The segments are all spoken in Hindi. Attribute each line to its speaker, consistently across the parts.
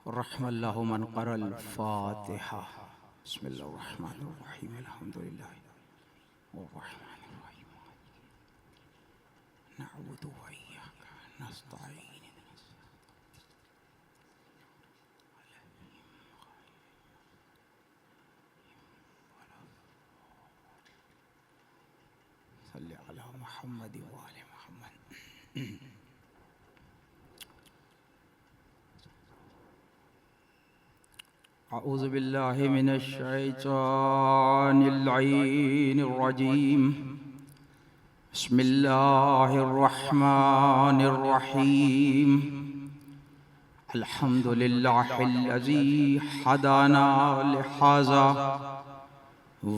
Speaker 1: रहमल्लाहु मन क़रअल फ़ातिहा। बिस्मिल्लाहिर्रहमानिर्रहीम। अल्हम्दुलिल्लाहि अर्रहमानिर्रहीम। नअबुदु व इय्याका नस्तईन। सल्लि अला मुहम्मद व आले मुहम्मद। अऊज़ु बिल्लाहि मिनश शैतानिर रजीम। बिस्मिल्लाहिर रहमानिर रहीम। अल्हम्दुलिल्लाहिल्लज़ी हदाना लिहाज़ा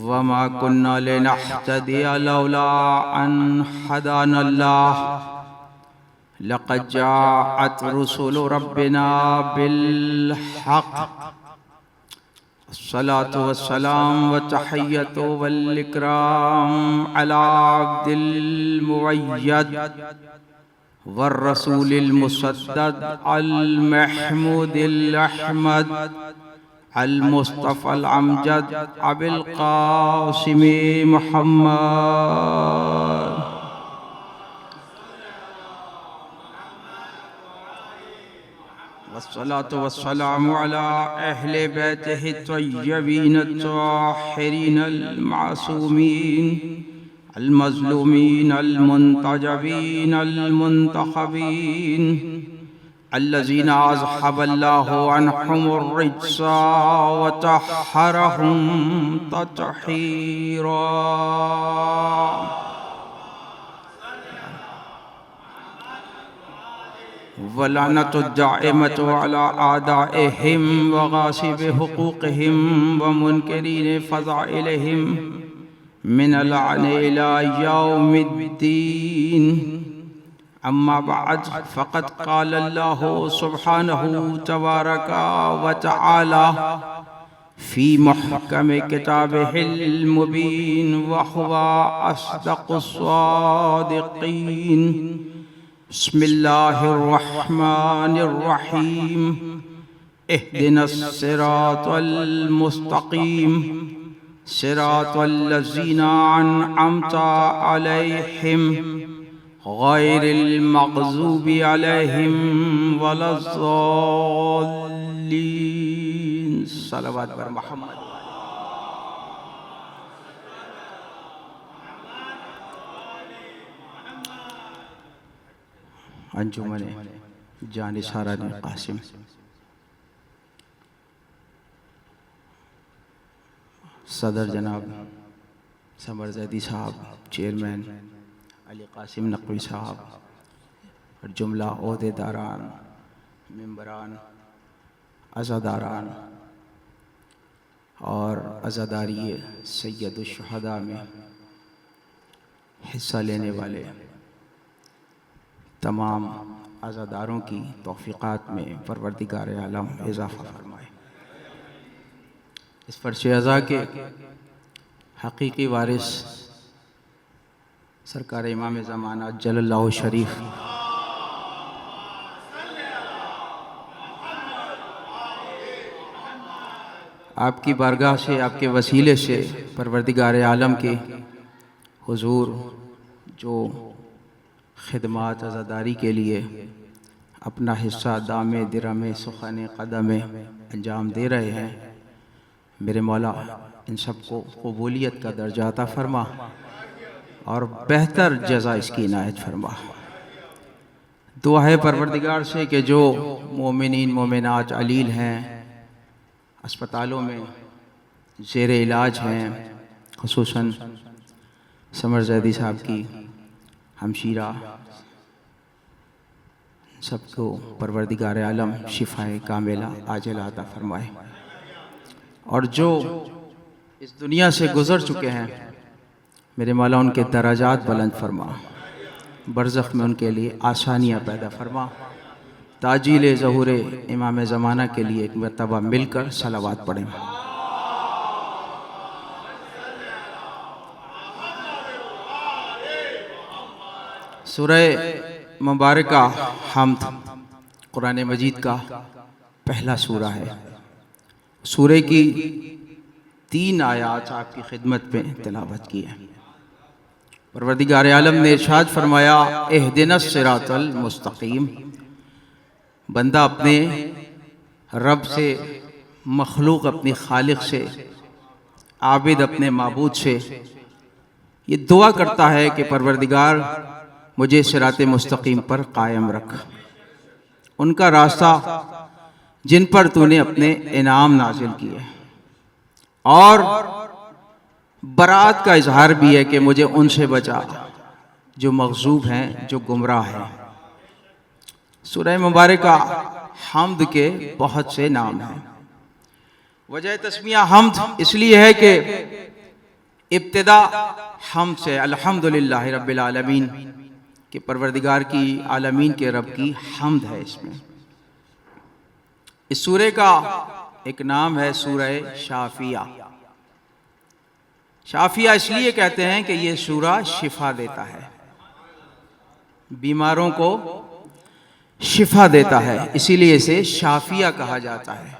Speaker 1: वमा कुन्ना लिनहतदिया लौला अन हदानल्लाह। लक़द जाअत रुसुलु रब्बिना बिल हक़। अस्सलातु वस्सलाम व तहिय्यतु वल इकराम अला अब्दिल मुअय्यद वर रसूलिल मुसद्दद अल महमूदिल अहमद अल मुस्तफ़ल अमजद अबिल क़ासिम मुहम्मद। वस्सलातु वस्सलामु अला अहले बैतिहि तय्यबीन ताहिरीन अल मासूमीन अल मज़लूमीन अल मुंतजबीन अल मुंतखबीन अल्लज़ीना अज़हबल्लाहु अन्हुमुर रिज्सा व तहहरहुम तत्हीरा। वलानतु दाइमतु अला आदाइहिम व गासिबि हुकूक़िहिम व मुनकिरीन फ़ज़ाइलिहिम मिनल लअनि इला यौमिद्दीन। अम्मा बअद फ़क़द क़ाल अल्लाहु सुब्हानहु तबारक व तआला फ़ी मुहकम किताबिहिल मुबीन व हुवा अस्दक़ुस सादिक़ीन। बिस्मिल्लाहिर्रहमानिर्रहीम। इहदिनस सिरातल मुस्तक़ीम सिरातल लज़ीना अनअमता अलैहिम गैरिल मग़ज़ूबि अलैहिम वलज़्ज़ाल्लीन। सलवात पर मुहम्मद। अंजुमने जानिसारान क़ासिम, सदर जनाब समर ज़ैदी साहब, चेयरमैन अली क़ासिम नक़वी साहब और जुमला ओहदेदारान, मेंबरान, अज़ादारान और अज़ादारी सैयदुश्शुहदा में हिस्सा लेने वाले तमाम अज़ादारों की तौफ़ीक़ात में परवरदिगार आलम इज़ाफ़ा फ़रमाए। इस फ़र्श अज़ा के हक़ीक़ी वारिस सरकार इमाम ज़माना जल्लल्लाहु शरीफ आपकी बारगाह से, आपके वसीले से परवरदिगार आलम के हुज़ूर जो खिदमात अज़ादारी के लिए अपना हिस्सा दामे दिरमे सुख़ाने क़दमे अंजाम दे रहे हैं, मेरे मौला इन सबको क़बूलियत का दर्जा अता फ़रमा और बेहतर जज़ा इसकी इनायत फ़रमा। दुआ है परवरदिगार से कि जो मोमिनीन मोमिनात अलील हैं, अस्पतालों में ज़ेर इलाज हैं, ख़ुसूसन समर ज़ैदी साहब की हमशीरा, सबको परवरदिगार आलम शिफ़ाए कामिला आजिला अता फ़रमाए और जो इस दुनिया से गुज़र चुके हैं, मेरे मौला उनके दराजात बुलंद फरमा, बरज़ख़ में उनके लिए आसानियाँ पैदा फरमा। ताजील ज़हूर इमाम ज़माना के लिए एक मरतबा मिलकर सलावात पढ़ें। सूरह मुबारका हम्द कुरान मजीद का पहला सूरा है। सूरे की 3 आयात आपकी खिदमत में तिलावत की है। परवरदिगार आलम ने इरशाद फरमाया, इहदिनस सिरातल मुस्तकीम। बंदा अपने रब से, मखलूक अपनी खालिक से, आबिद अपने माबूद से ये दुआ करता है कि परवरदिगार मुझे सिराते मुस्तकीम पर कायम रख, उनका रास्ता जिन पर तूने अपने इनाम नाजिल किए। और बरात का इजहार भी है कि मुझे उनसे बचा जो मग़ज़ूब हैं, जो गुमराह हैं। सूरह मुबारका हम्द के बहुत से नाम हैं। वजह तस्मिया हम्द इसलिए है कि इब्तिदा हम्द से अल्हम्दुलिल्लाह रब्बिल आलमीन के परवरदिगार की आलमीन के रब की हम्द है। इसमें इस सूरे का एक नाम है सूरह शाफिया। शाफिया इसलिए कहते हैं कि ये सूरा शिफा देता है, बीमारों को शिफा देता है, इसीलिए इसे शाफिया कहा जाता है।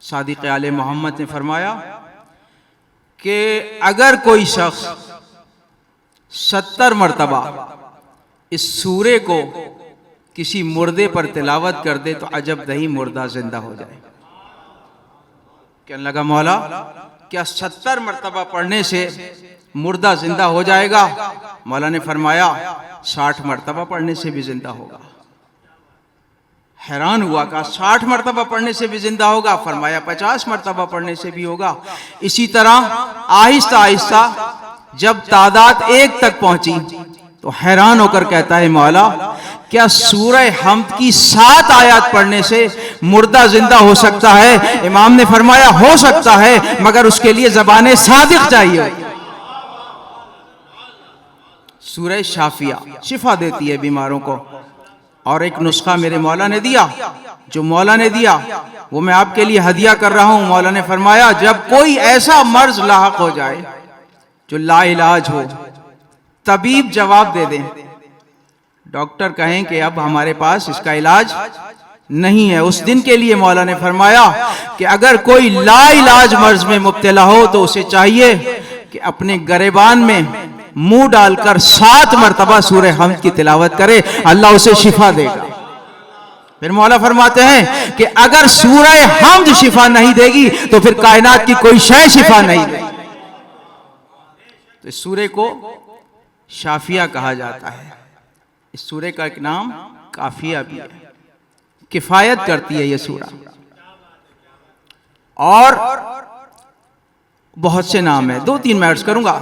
Speaker 1: सादिक़ आले मोहम्मद ने फरमाया कि अगर कोई शख्स 70 मरतबा इस सूरे को किसी मुर्दे पर तिलावत कर दे तो अजब नहीं मुर्दा जिंदा हो जाए। कहने लगा, मौला क्या 70 मरतबा पढ़ने से मुर्दा जिंदा हो जाएगा? मौला ने फरमाया 60 मरतबा पढ़ने से भी जिंदा होगा। हैरान हुआ, कहा 60 मरतबा पढ़ने से भी जिंदा होगा? फरमाया 50 मरतबा पढ़ने से भी होगा। इसी तरह आहिस्ता आहिस्ता जब तादाद 1 तक पहुंची तो हैरान होकर कहता है, मौला क्या सूरह हम्द की 7 आयत पढ़ने से मुर्दा जिंदा हो सकता है? इमाम ने फरमाया हो सकता है, मगर उसके लिए ज़बान सादिक चाहिए। सूरह शाफिया शिफा देती है बीमारों को। और एक नुस्खा मेरे मौला ने दिया, जो मौला ने दिया वो मैं आपके लिए हदिया कर रहा हूं। मौला ने फरमाया, जब कोई ऐसा मर्ज लाहक हो जाए जो लाइलाज हो, तबीब जवाब दे दें, डॉक्टर कहें कि अब हमारे पास इसका इलाज नहीं है, उस दिन के लिए मौला ने फरमाया कि अगर कोई लाइलाज मर्ज में मुब्तला हो तो उसे चाहिए कि अपने गरेबान में मुंह डालकर 7 मरतबा सूरह हम्द की तिलावत करे, अल्लाह उसे शिफा देगा। फिर मौला फरमाते हैं कि अगर सूरह हम्द शिफा नहीं देगी तो फिर कायनात की कोई शय शिफा नहीं देगी। तो इस सूरे को शाफिया कहा जाता है। इस सूरे का एक नाम काफिया भी है, किफायत करती है ये सूरा। और बहुत से नाम है, 2-3 मैं अर्ज करूंगा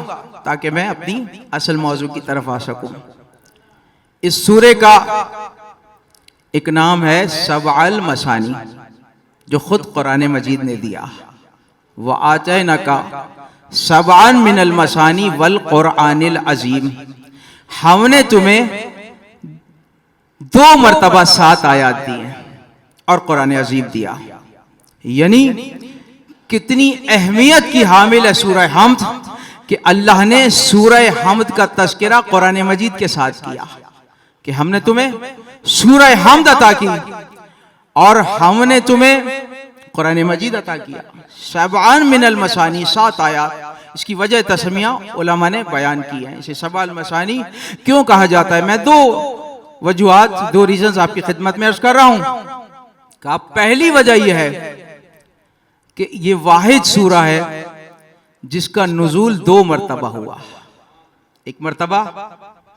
Speaker 1: ताकि मैं अपनी असल मौजू की तरफ आ सकूं। इस सूरे का एक नाम है सबअल मसानी, जो खुद कुरान मजीद ने दिया। व आतैनाका सबअन मिनल मसानी वल कुरआनिल अजीम। हमने तुम्हें 2 मरतबा 7 आयात दी हैं और कुरान अजीम दिया। यानी कितनी अहमियत की हामिल है सूरह हम्द कि अल्लाह ने सूरह हम्द का तज़किरा कुरान मजीद के साथ किया कि हमने तुम्हें सूरह हम्द अता की और हमने तुम्हें कुरान मजीद अता किया। सबअन मिनल मसानी 7 आयात। इसकी वजह तस्मिया उलमा ने बयान की है। इसे सबअल मसानी क्यों कहा जाता है? मैं 2 वजूहात, 2 रीजंस आपकी खिदमत में अर्ज कर रहा हूं। पहली वजह यह है कि ये वाहिद सूरा है जिसका नुज़ूल 2 मरतबा हुआ। एक मरतबा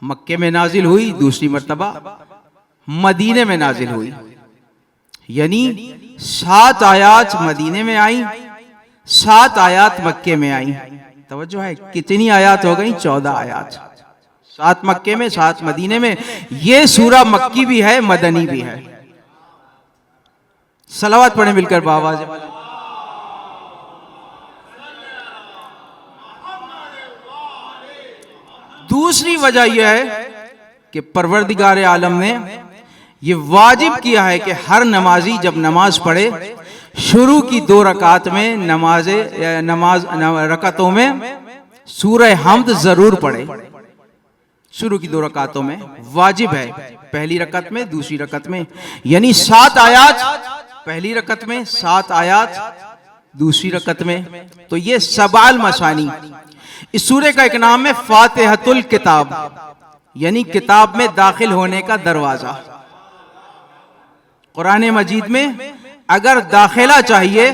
Speaker 1: मक्के में नाजिल हुई, दूसरी मरतबा मदीने में नाजिल हुई। यानी 7 आयात मदीने में आई, 7 आयात मक्के में आई। तवज्जो है, कितनी आयात हो गई? 14 आयात। 7 मक्के में, 7 मदीने में। ये सूरा मक्की भी है, मदनी भी है। सलावत पढ़े मिलकर बाबा। दूसरी वजह यह है कि परवरदिगार आलम ने ये वाजिब किया है कि हर नमाजी जब नमाज पढ़े शुरू की 2 रकात में रकातों में सूरह हम्द जरूर पढ़े। शुरू की 2 रकातों में वाजिब है, पहली रकत में, दूसरी रकत में। यानी 7 आयात पहली रकत में, 7 आयात दूसरी रकत में। तो ये सबाल मसानी। इस सूरे का एक नाम है फातिहतुल किताब, यानी किताब में दाखिल होने का दरवाजा। कुरान मजीद में अगर दाखिला चाहिए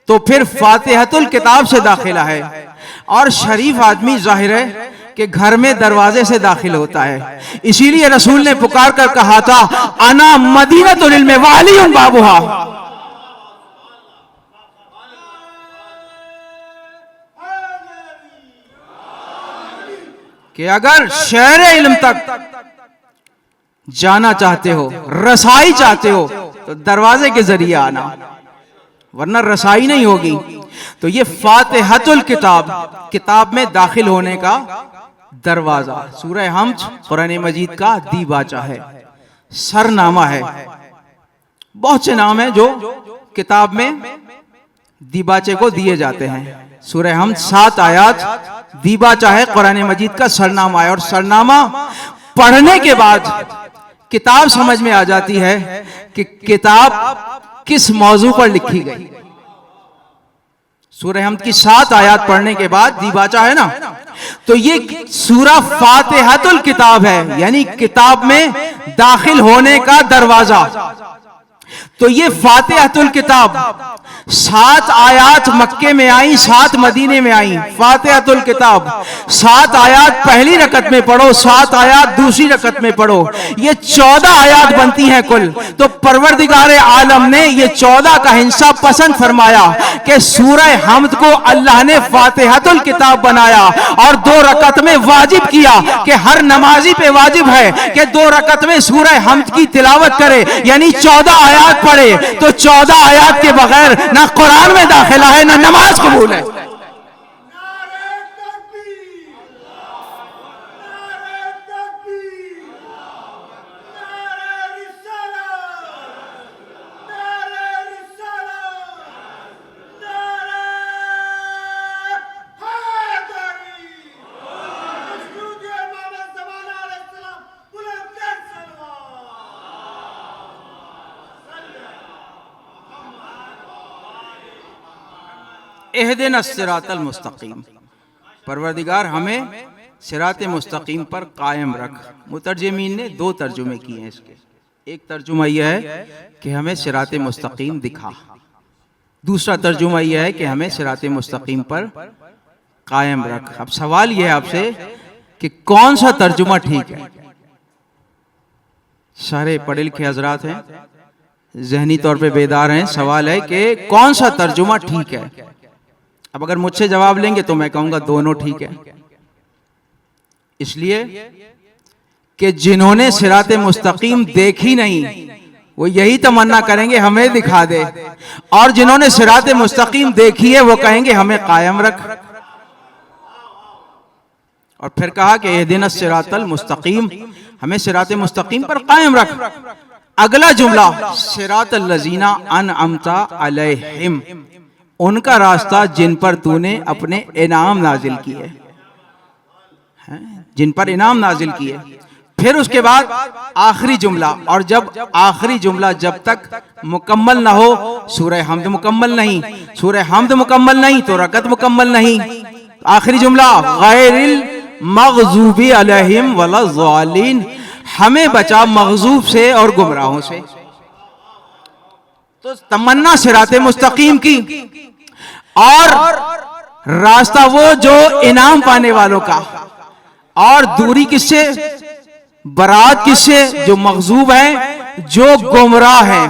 Speaker 1: तो फिर फातिहतुल किताब से दाखिला है। और शरीफ आदमी जाहिर है कि घर में दरवाजे से दाखिल होता है। इसीलिए रसूल ने पुकार कर कहा था, अना मदीनतुल इल्म वालियुन बाबुहा। कि अगर शहर इल्म तक जाना चाहते हो, रसाई चाहते हो, तो दरवाजे के जरिए आना, वरना रसाई नहीं होगी। तो ये फातिहतुल किताब, किताब में दाखिल होने का दरवाजा। सूरह हम्द कुरान मजीद का दीबाचा है, सरनामा है। बहुत से नाम हैं जो किताब में दीबाचे को दिए जाते हैं। सूरह हम्द 7 आयात दीबाचा है, कुरान मजीद का सरनामा है। और सरनामा पढ़ने के बाद किताब समझ में आ जाती है कि किताब किस मौजू पर लिखी गई। सूरह हम्द की 7 आयात पढ़ने के बाद दीबाचा है ना, तो ये सूरा फातिहतुल किताब है, यानी किताब में दाखिल होने का दरवाजा। तो ये फातिहतुल किताब 7 आयात मक्के में आई, 7 मदीने में आई। फातिहतुल किताब 7 आयात पहली रकत में पढ़ो, 7 आयात दूसरी रकत में पढ़ो, ये 14 आयात बनती हैं कुल। तो परवरदिगार आलम ने ये 14 का हिस्सा पसंद फरमाया कि सूरह हम्द को अल्लाह ने फातिहतुल किताब बनाया और 2 रकत में वाजिब किया कि हर नमाजी पे वाजिब है कि 2 रकत में सूरह हम्द की तिलावत करे, यानी 14 आयात पढ़े। तो 14 आयात के बगैर ना कुरान में दाखिला है, ना नमाज कबूल है। एहदिना सिरातल मुस्तकीम, परवरदिगार हमें सिरात मुस्तकीम पर कायम रख। मुतरजमीन ने 2 तर्जुमे किए हैं इसके। एक तर्जुमा यह है कि हमें सिरात मुस्तकीम दिखा, दूसरा तर्जुमा यह है कि हमें सिरात मुस्तकीम पर कायम रख। अब सवाल यह है आपसे कि कौन सा तर्जुमा ठीक है। सारे पढ़े लिखे हजरात हैं, जहनी तौर पे बेदार हैं। सवाल है कि कौन सा तर्जुमा ठीक है। अब अगर मुझसे जवाब लेंगे तो मैं कहूंगा दोनों ठीक है, इसलिए कि जिन्होंने सिरात मुस्तकीम देखी नहीं वो यही तमन्ना करेंगे हमें दिखा दे, और जिन्होंने सिरात मुस्तकीम देखी है वो कहेंगे हमें कायम रख। और फिर कहा कि एहदिना सिरातल मुस्तकीम, हमें सिरात मुस्तकीम पर कायम रख। अगला जुमला सिरातल लजीना अनअमता अलैहिम, उनका रास्ता जिन पर तूने अपने इनाम नाजिल किए, जिन पर इनाम नाजिल किए। फिर उसके बाद आखिरी जुमला, और जब आखिरी जुमला जब तक मुकम्मल ना हो, सूरह हम्द मुकम्मल नहीं, सूरह हम्द मुकम्मल नहीं तो रकत मुकम्मल नहीं। आखिरी जुमला गैरिल मग़ज़ूबी अलैहिम वला ज़ालिन, हमें बचा मग़ज़ूब से और गुमराहों से। तो तमन्ना सिरात मुस्तकीम की, और रास्ता वो जो इनाम पाने वालों का, और दूरी किससे, बरात किससे, जो मग़ज़ूब हैं, जो गुमराह हैं।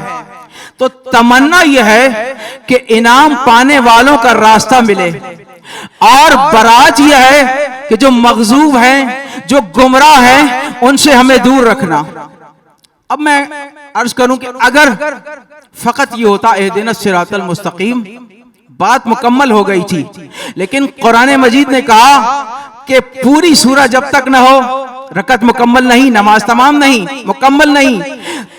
Speaker 1: तो तमन्ना यह है कि इनाम पाने वालों का रास्ता मिले, और बरात यह है कि जो मग़ज़ूब हैं, जो गुमराह हैं, उनसे हमें दूर रखना। अब मैं अर्ज करूं कि अगर फकत ये होता एहदिना सिरातल मुस्तकीम, बात मुकम्मल हो गई थी। लेकिन कुरान मजीद ने कहा कि पूरी सूरह जब तक न हो, रकत मुकम्मल नहीं, नमाज तमाम नहीं, मुकम्मल नहीं।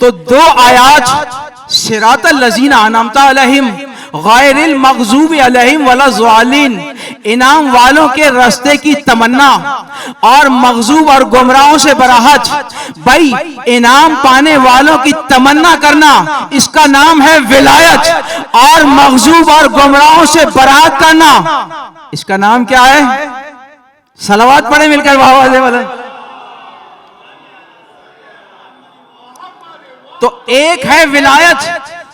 Speaker 1: तो 2 आयात सिरातल लजीना अनअमता अलैहिम गैरिल मग़ज़ूबी अलैहिम वला ज़ालिन, इनाम वालों के रास्ते की तमन्ना और मगजूब और गुमराहों से बराहत। भाई इनाम पाने वालों की तमन्ना करना इसका नाम है विलायत, और मगजूब और गुमराहों से बराहत करना इसका नाम क्या है? सलावत पढ़े मिलकर वाह। तो एक है विलायत,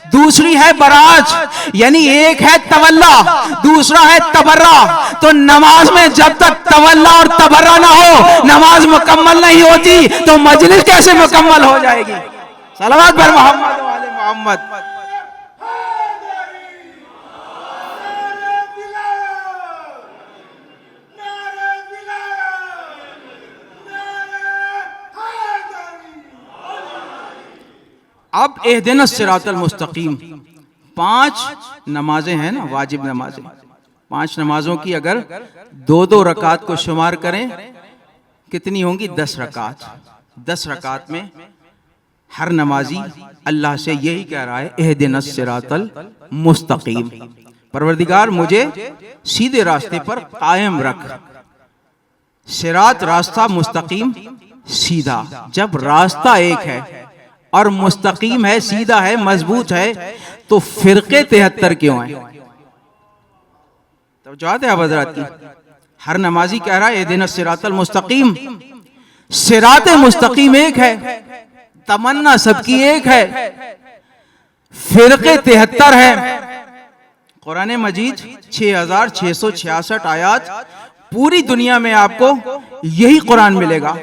Speaker 1: दूसरी है बरात, यानी एक है तवल्ला, दूसरा है तबर्रा। तो नमाज में जब तक तवल्ला और तबर्रा ना हो नमाज मुकम्मल नहीं होती, तो मजलिस कैसे मुकम्मल हो जाएगी? सलावत पर मोहम्मद वाले मोहम्मद। अब एहदिनस सिरातल मुस्तकीम, 5 नमाजें हैं ना, वाजिब नमाजें। 5 नमाजों की अगर 2-2 रकात को शुमार करें कितनी होंगी? 10 रकात। 10 रकात में हर नमाजी अल्लाह से यही कह रहा है, एहदिनस सिरातल मुस्तकीम, परवरदिगार मुझे सीधे रास्ते पर कायम रख। सिरात रास्ता, मुस्तकीम सीधा। जब रास्ता एक है और मुस्तकीम है, सीधा है, मजबूत है, तो फिरके 73 क्यों हैं? तो जवाब है आप हज़रात की। हर नमाजी कह रहा है एहदिनस सिरातल मुस्तकीम। सिरात मुस्तकीम एक है, तमन्ना सबकी एक है, फिरके 73 है। कुरान मजीद 6666 आयात, पूरी दुनिया में आपको यही कुरान मिलेगा।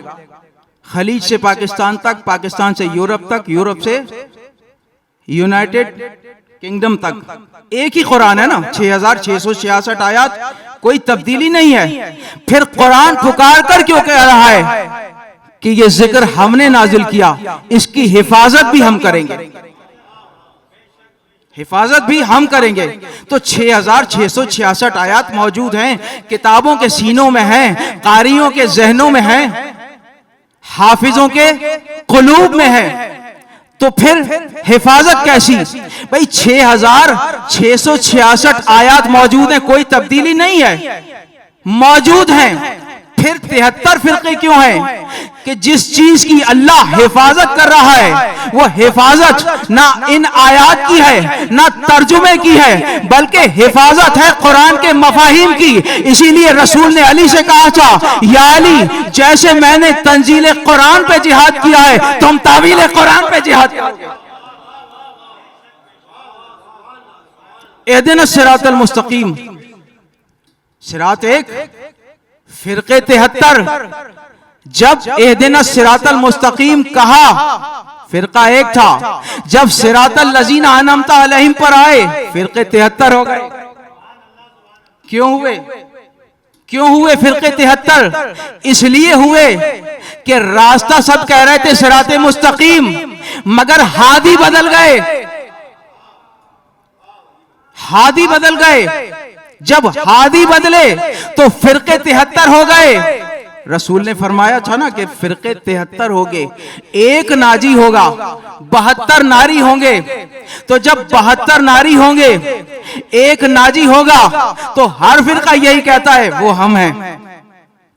Speaker 1: खलीज से पाकिस्तान तक, पाकिस्तान से यूरोप तक, यूरोप से यूनाइटेड किंगडम तक, एक ही कुरान है ना। 6666 आयत, कोई तब्दीली नहीं है। फिर कुरान पुकार कर क्यों कह रहा है कि ये जिक्र हमने नाजिल किया, इसकी हिफाजत भी हम करेंगे, हिफाजत भी हम करेंगे। तो 6666 आयत मौजूद हैं, किताबों के सीनों में हैं, कारियों के जहनों में हैं, हाफिजों के कुलूब में है। तो फिर हिफाजत कैसी? भाई 6666 आयत मौजूद है, कोई तब्दीली नहीं है, मौजूद हैं। फिर 73 फिरके क्यों हैं? कि जिस चीज की अल्लाह हिफाजत कर रहा है वो हिफाजत ना इन आयात की है ना तर्जुमे की है, बल्कि हिफाजत है कुरान के मफाहिम की। इसीलिए रसूल ने अली से कहा था, या अली जैसे मैंने तंजील कुरान पे जिहाद किया है तुम तावील कुरान पे जिहाद करोगे। एहदिनस सिरातल मुस्तकीम, सिरात एक, फिरके 73। जब एहदिनस सिरातल मुस्तकीम कहा फिरका एक था, जब सिरातल लजीना अनअमता अलैहिम पर आए फिरके 73 हो गए। क्यों हुए? क्यों हुए फिरके 73? इसलिए हुए कि रास्ता सब कह रहे थे सिराते मुस्तकीम, मगर हादी बदल गए, हादी बदल गए। जब हादी बदले तो फिरके 73 हो गए। रसूल ने फरमाया था ना कि फिरके 73 हो गए, एक नाजी होगा, 72 नारी होंगे। तो जब 72 नारी होंगे, एक नाजी होगा, तो हर फिरका यही कहता है वो हम हैं,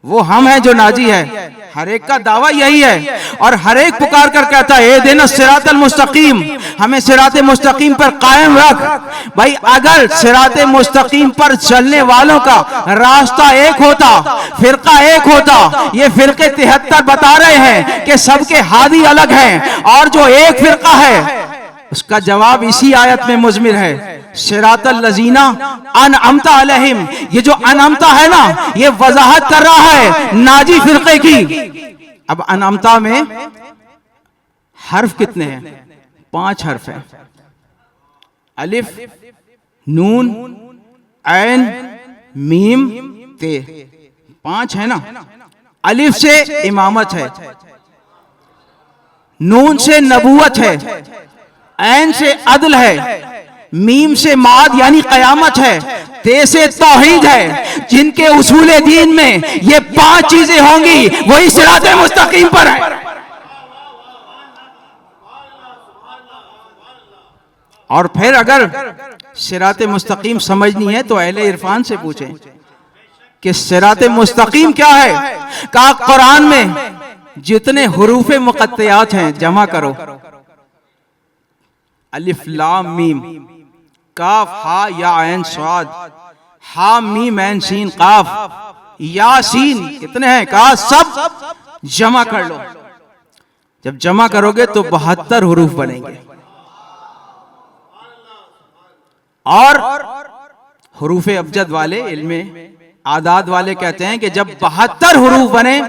Speaker 1: वो हम हैं जो नाजी है। हर एक का दावा यही है और हर एक पुकार कर कहता है एहदिनस सिरातल मुस्तकीम, हमें सिराते मुस्तकीम पर कायम रख। भाई अगर सिराते मुस्तकीम पर चलने वालों का रास्ता एक होता, फिरका एक होता, ये फिरके 73 बता रहे हैं कि सबके हादी अलग हैं और जो एक फिरका है उसका जवाब इसी आयत में मुज़मिर है, सिरातल लजीना अनअमता अलैहिम। ये जो अनअमता है ना, ये वजाहत कर रहा है नाजी फिरके की। अब अनअमता में हर्फ कितने हैं? 5 हर्फ हैं, अलिफ, नून, ऐन, मीम, ते, 5 है ना। अलिफ से इमामत है, नून से नबूवत है, ऐन से अदल है, मीम से माद यानी कयामत है, ते से तौहीद है। जिनके उसूले दीन में ये 5 चीजें होंगी वही सिराते मुस्तकीम पर है। और फिर अगर सिराते मुस्तकीम समझनी है तो अहले इरफान से पूछें, कि सिराते मुस्तकीम क्या है। कहा कुरान में जितने हुरूफे मुक़त्तयात हैं जमा करो, अलिफ लाम मीम काफ हा या ऐन स्वाद, हा मीम ऐन सीन काफ यासीन, कितने हैं? कहा सब जमा कर लो। जब जमा करोगे तो 72 हुरूफ बनेंगे। और हुरूफे अबजद वाले, इल्मे आदाद वाले कहते हैं कि जब 72 हुरूफ बने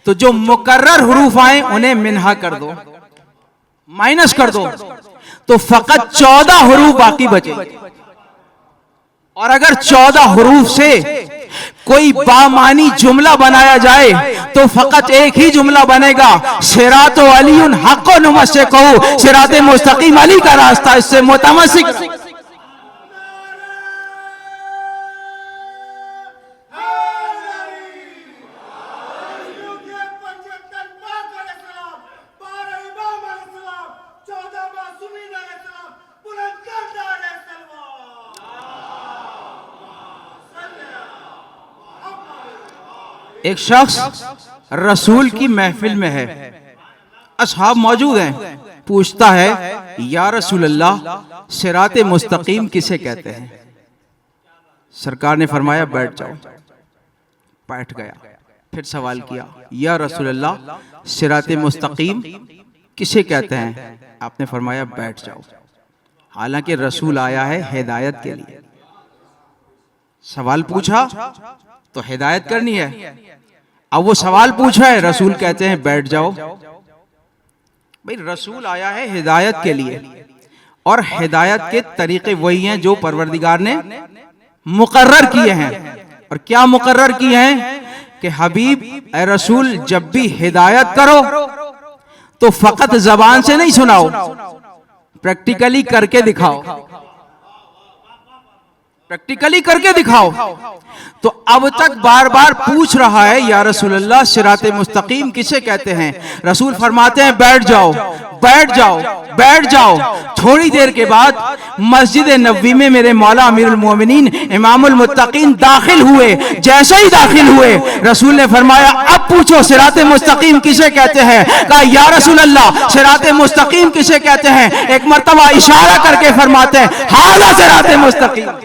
Speaker 1: तो जो मुकर्रर हुरूफ आए उन्हें मिन्हा कर दो, माइनस कर दो, तो फकत 14 हुरूफ बाकी बचे। और अगर 14 हुरूफ से कोई बामानी जुमला बनाया जाए तो फकत एक ही जुमला बनेगा, सिरातो अलीउन हक़्क़ुन मुमस्सिकुहु, सिराते मुस्तकीम अली का रास्ता, इससे मुतमस्सिक। एक शख्स रसूल की महफिल में है, असहाब मौजूद हैं, पूछता है या रसूल अल्लाह सिराते मुस्तकीम किसे कहते हैं? सरकार ने फरमाया बैठ जाओ। बैठ गया। फिर सवाल किया या रसूल अल्लाह सिराते मुस्तकीम किसे कहते हैं? आपने फरमाया बैठ जाओ। हालांकि रसूल आया है हिदायत के लिए। सवाल पूछा तो हिदायत करनी है। अब वो सवाल पूछा है, रसूल कहते हैं बैठ जाओ। भाई रसूल आया है हिदायत के लिए, और हिदायत के तरीके वही हैं जो परवरदिगार ने मुकर्रर किए हैं। और क्या मुकर्रर किए हैं कि हबीब ए रसूल जब भी हिदायत करो तो फकत जबान से नहीं सुनाओ, प्रैक्टिकली करके दिखाओ, प्रैक्टिकली करके दिखाओ। तो अब तक बार बार पूछ रहा है या रसूल अल्लाह सिराते मुस्तकीम किसे कहते हैं? रसूल फरमाते हैं बैठ जाओ, बैठ जाओ, बैठ जाओ। थोड़ी देर के बाद मस्जिद नबवी में मेरे मौला अमीरुल मोमिनीन इमामुल मुत्तकीन दाखिल हुए। जैसे ही दाखिल हुए रसूल ने फरमाया अब पूछो सिराते मुस्तकीम किसे कहते हैं? कहा या रसूल अल्लाह सिराते मुस्तकीम किसे कहते हैं? एक मर्तबा इशारा करके फरमाते हैं हाज़ा सिराते मुस्तकीम।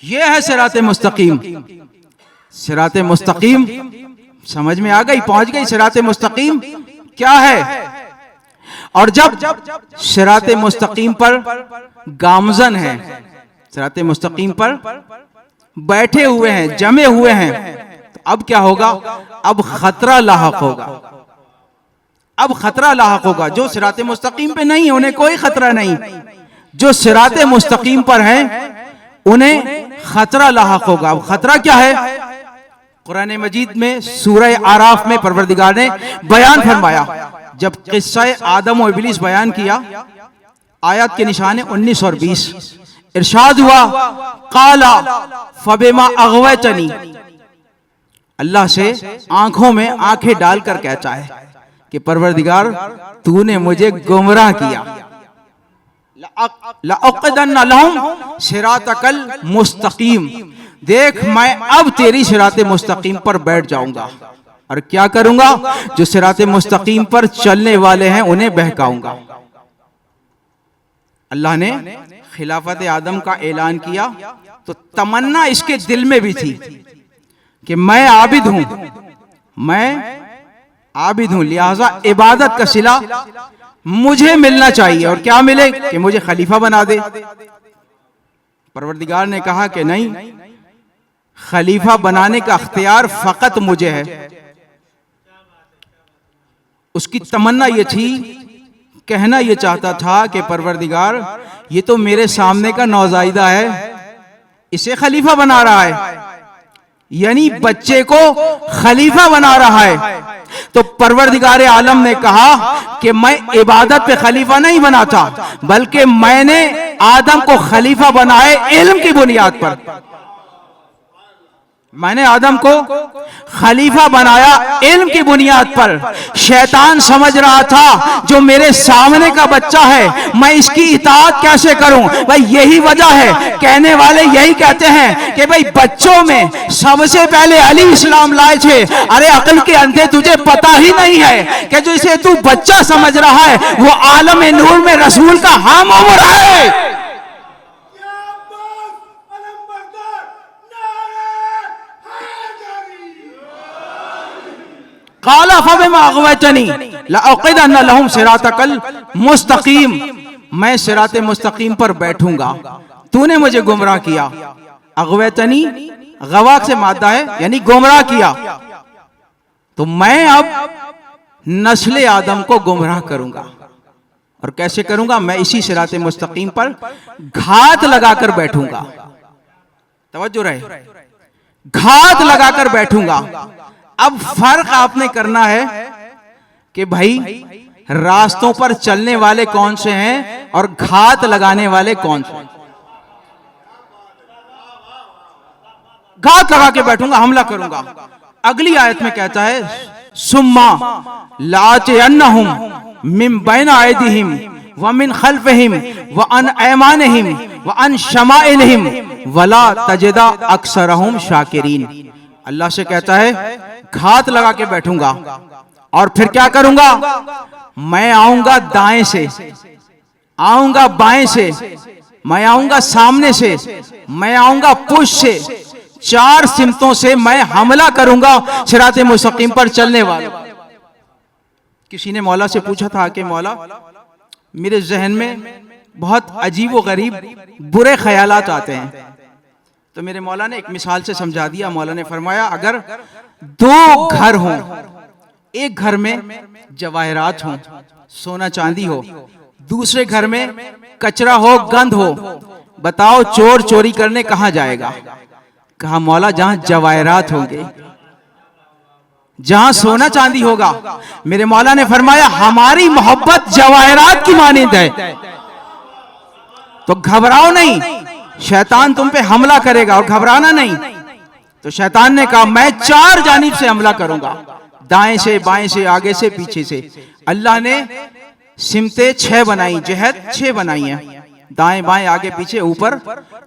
Speaker 1: ये है सिराते मुस्तकीम। सिराते मुस्तकीम समझ में आ गई, पहुंच गई सिराते मुस्तकीम क्या है। और जब सिराते मुस्तकीम पर गामजन है, सिराते मुस्तकीम पर बैठे हुए हैं, जमे हुए हैं, तो अब क्या होगा? अब खतरा लाहक होगा। अब खतरा लाहक होगा। जो सिराते मुस्तकीम पे नहीं है उन्हें कोई खतरा नहीं, जो सिराते मुस्तकीम पर हैं उन्हें खतरा लाहक होगा। अब खतरा क्या है? कुरान मजीद में सूरह आराफ में परवरदिगार ने बयान फरमाया। जब किस्सा आदम और इब्लीस बयान किया, आयत के निशाने 19 और 20, इरशाद हुआ काला फबिमा अग़वैतनी, अल्लाह से आंखों में आंखें डालकर कहता है कि परवरदिगार तूने मुझे गुमराह किया, लअक़दन्न लहुम सिरातकल मुस्तकीम, देख मैं अब तेरी सिराते मुस्तकीम पर बैठ जाऊंगा और क्या करूंगा? जो सिराते मुस्तकीम पर चलने वाले हैं उन्हें बहकाऊंगा। अल्लाह ने खिलाफत आदम का ऐलान किया तो तमन्ना इसके दिल में भी थी कि मैं आबिद हूं, मैं आबिद हूं, लिहाजा इबादत का सिला मुझे मिलना चाहिए। और क्या मिले? कि मुझे खलीफा बना दे। परवरदिगार ने कहा कि नहीं, खलीफा बनाने का अख्तियार फकत मुझे है। उसकी तमन्ना ये थी, कहना ये चाहता था कि परवरदिगार ये तो मेरे सामने का नौज़ायदा है, इसे खलीफा बना रहा है, यानी बच्चे को खलीफा बना रहा है। तो परवरदिगार आलम ने कहा कि मैं इबादत पे खलीफा नहीं बनाता, बल्कि मैंने आदम को खलीफा बनाए इल्म की बुनियाद पर। मैंने आदम को खलीफा बनाया इल्म की बुनियाद पर। शैतान समझ रहा था जो मेरे सामने का बच्चा है मैं इसकी इताअत कैसे करूं। भाई यही वजह है, कहने वाले यही कहते हैं कि भाई बच्चों में सबसे पहले अली इस्लाम लाए थे। अरे अक्ल के अंधे, तुझे पता ही नहीं है कि जो इसे तू बच्चा समझ रहा है वो आलम नूर में रसूल का हम उम्र है। काला फबिमा अग़वैतनी लअक़िदन्ना लहुम सिरातकल मुस्तकीम, मैं सिराते मुस्तकीम पर बैठूंगा, तूने मुझे गुमराह किया। अग़वैतनी गवा से मादा है यानी गुमराह किया, तो मैं अब नस्ल आदम को गुमराह करूंगा। और कैसे करूंगा? मैं इसी सिराते मुस्तकीम पर घात लगाकर बैठूंगा। तवज्जो रहे, घात लगाकर बैठूंगा। अब फर्क आपने करना है कि भाई रास्तों पर चलने वाले कौन से हैं और घात लगाने वाले कौन से हैं। घात लगा के बैठूंगा, हमला करूंगा। अगली आयत में कहता है सुम्मा लाअतियन्नहुम मिन बैन अयदिहिम व मिन खल्फिहिम व अन ऐमानिहिम व अन शमाइलिहिम वला तजिदा अक्सरहुम शाकिरीन। अल्लाह से कहता है घात लगा के बैठूंगा और फिर क्या करूंगा? मैं आऊंगा दाएं से, आऊंगा बाएं से, मैं आऊंगा सामने से, मैं आऊंगा पुश से, चार सिमतों से मैं हमला करूंगा सिराते मुस्तकीम पर चलने वाले। किसी ने मौला से पूछा था कि मौला मेरे जहन में बहुत अजीब व गरीब बुरे ख्यालात आते हैं। तो मेरे मौला ने एक मिसाल से समझा दिया। मौला ने फरमाया अगर दो घर हों, एक घर में जवाहरात हों, सोना चांदी हो, दूसरे घर में कचरा हो, गंद हो, बताओ चोर चोरी करने कहां जाएगा? कहा मौला जहां जवाहरात होंगे, जहां सोना चांदी होगा। मेरे मौला ने फरमाया हमारी मोहब्बत जवाहरात की मानिंद है, तो घबराओ नहीं, शैतान तुम पे हमला करेगा और घबराना नहीं। तो शैतान ने कहा मैं चार जानिब से हमला करूंगा, दाएं से, बाएं से, आगे से, पीछे से। अल्लाह ने सिमते 6 बनाई, जहद 6 बनाई हैं, दाएं बाएं आगे पीछे ऊपर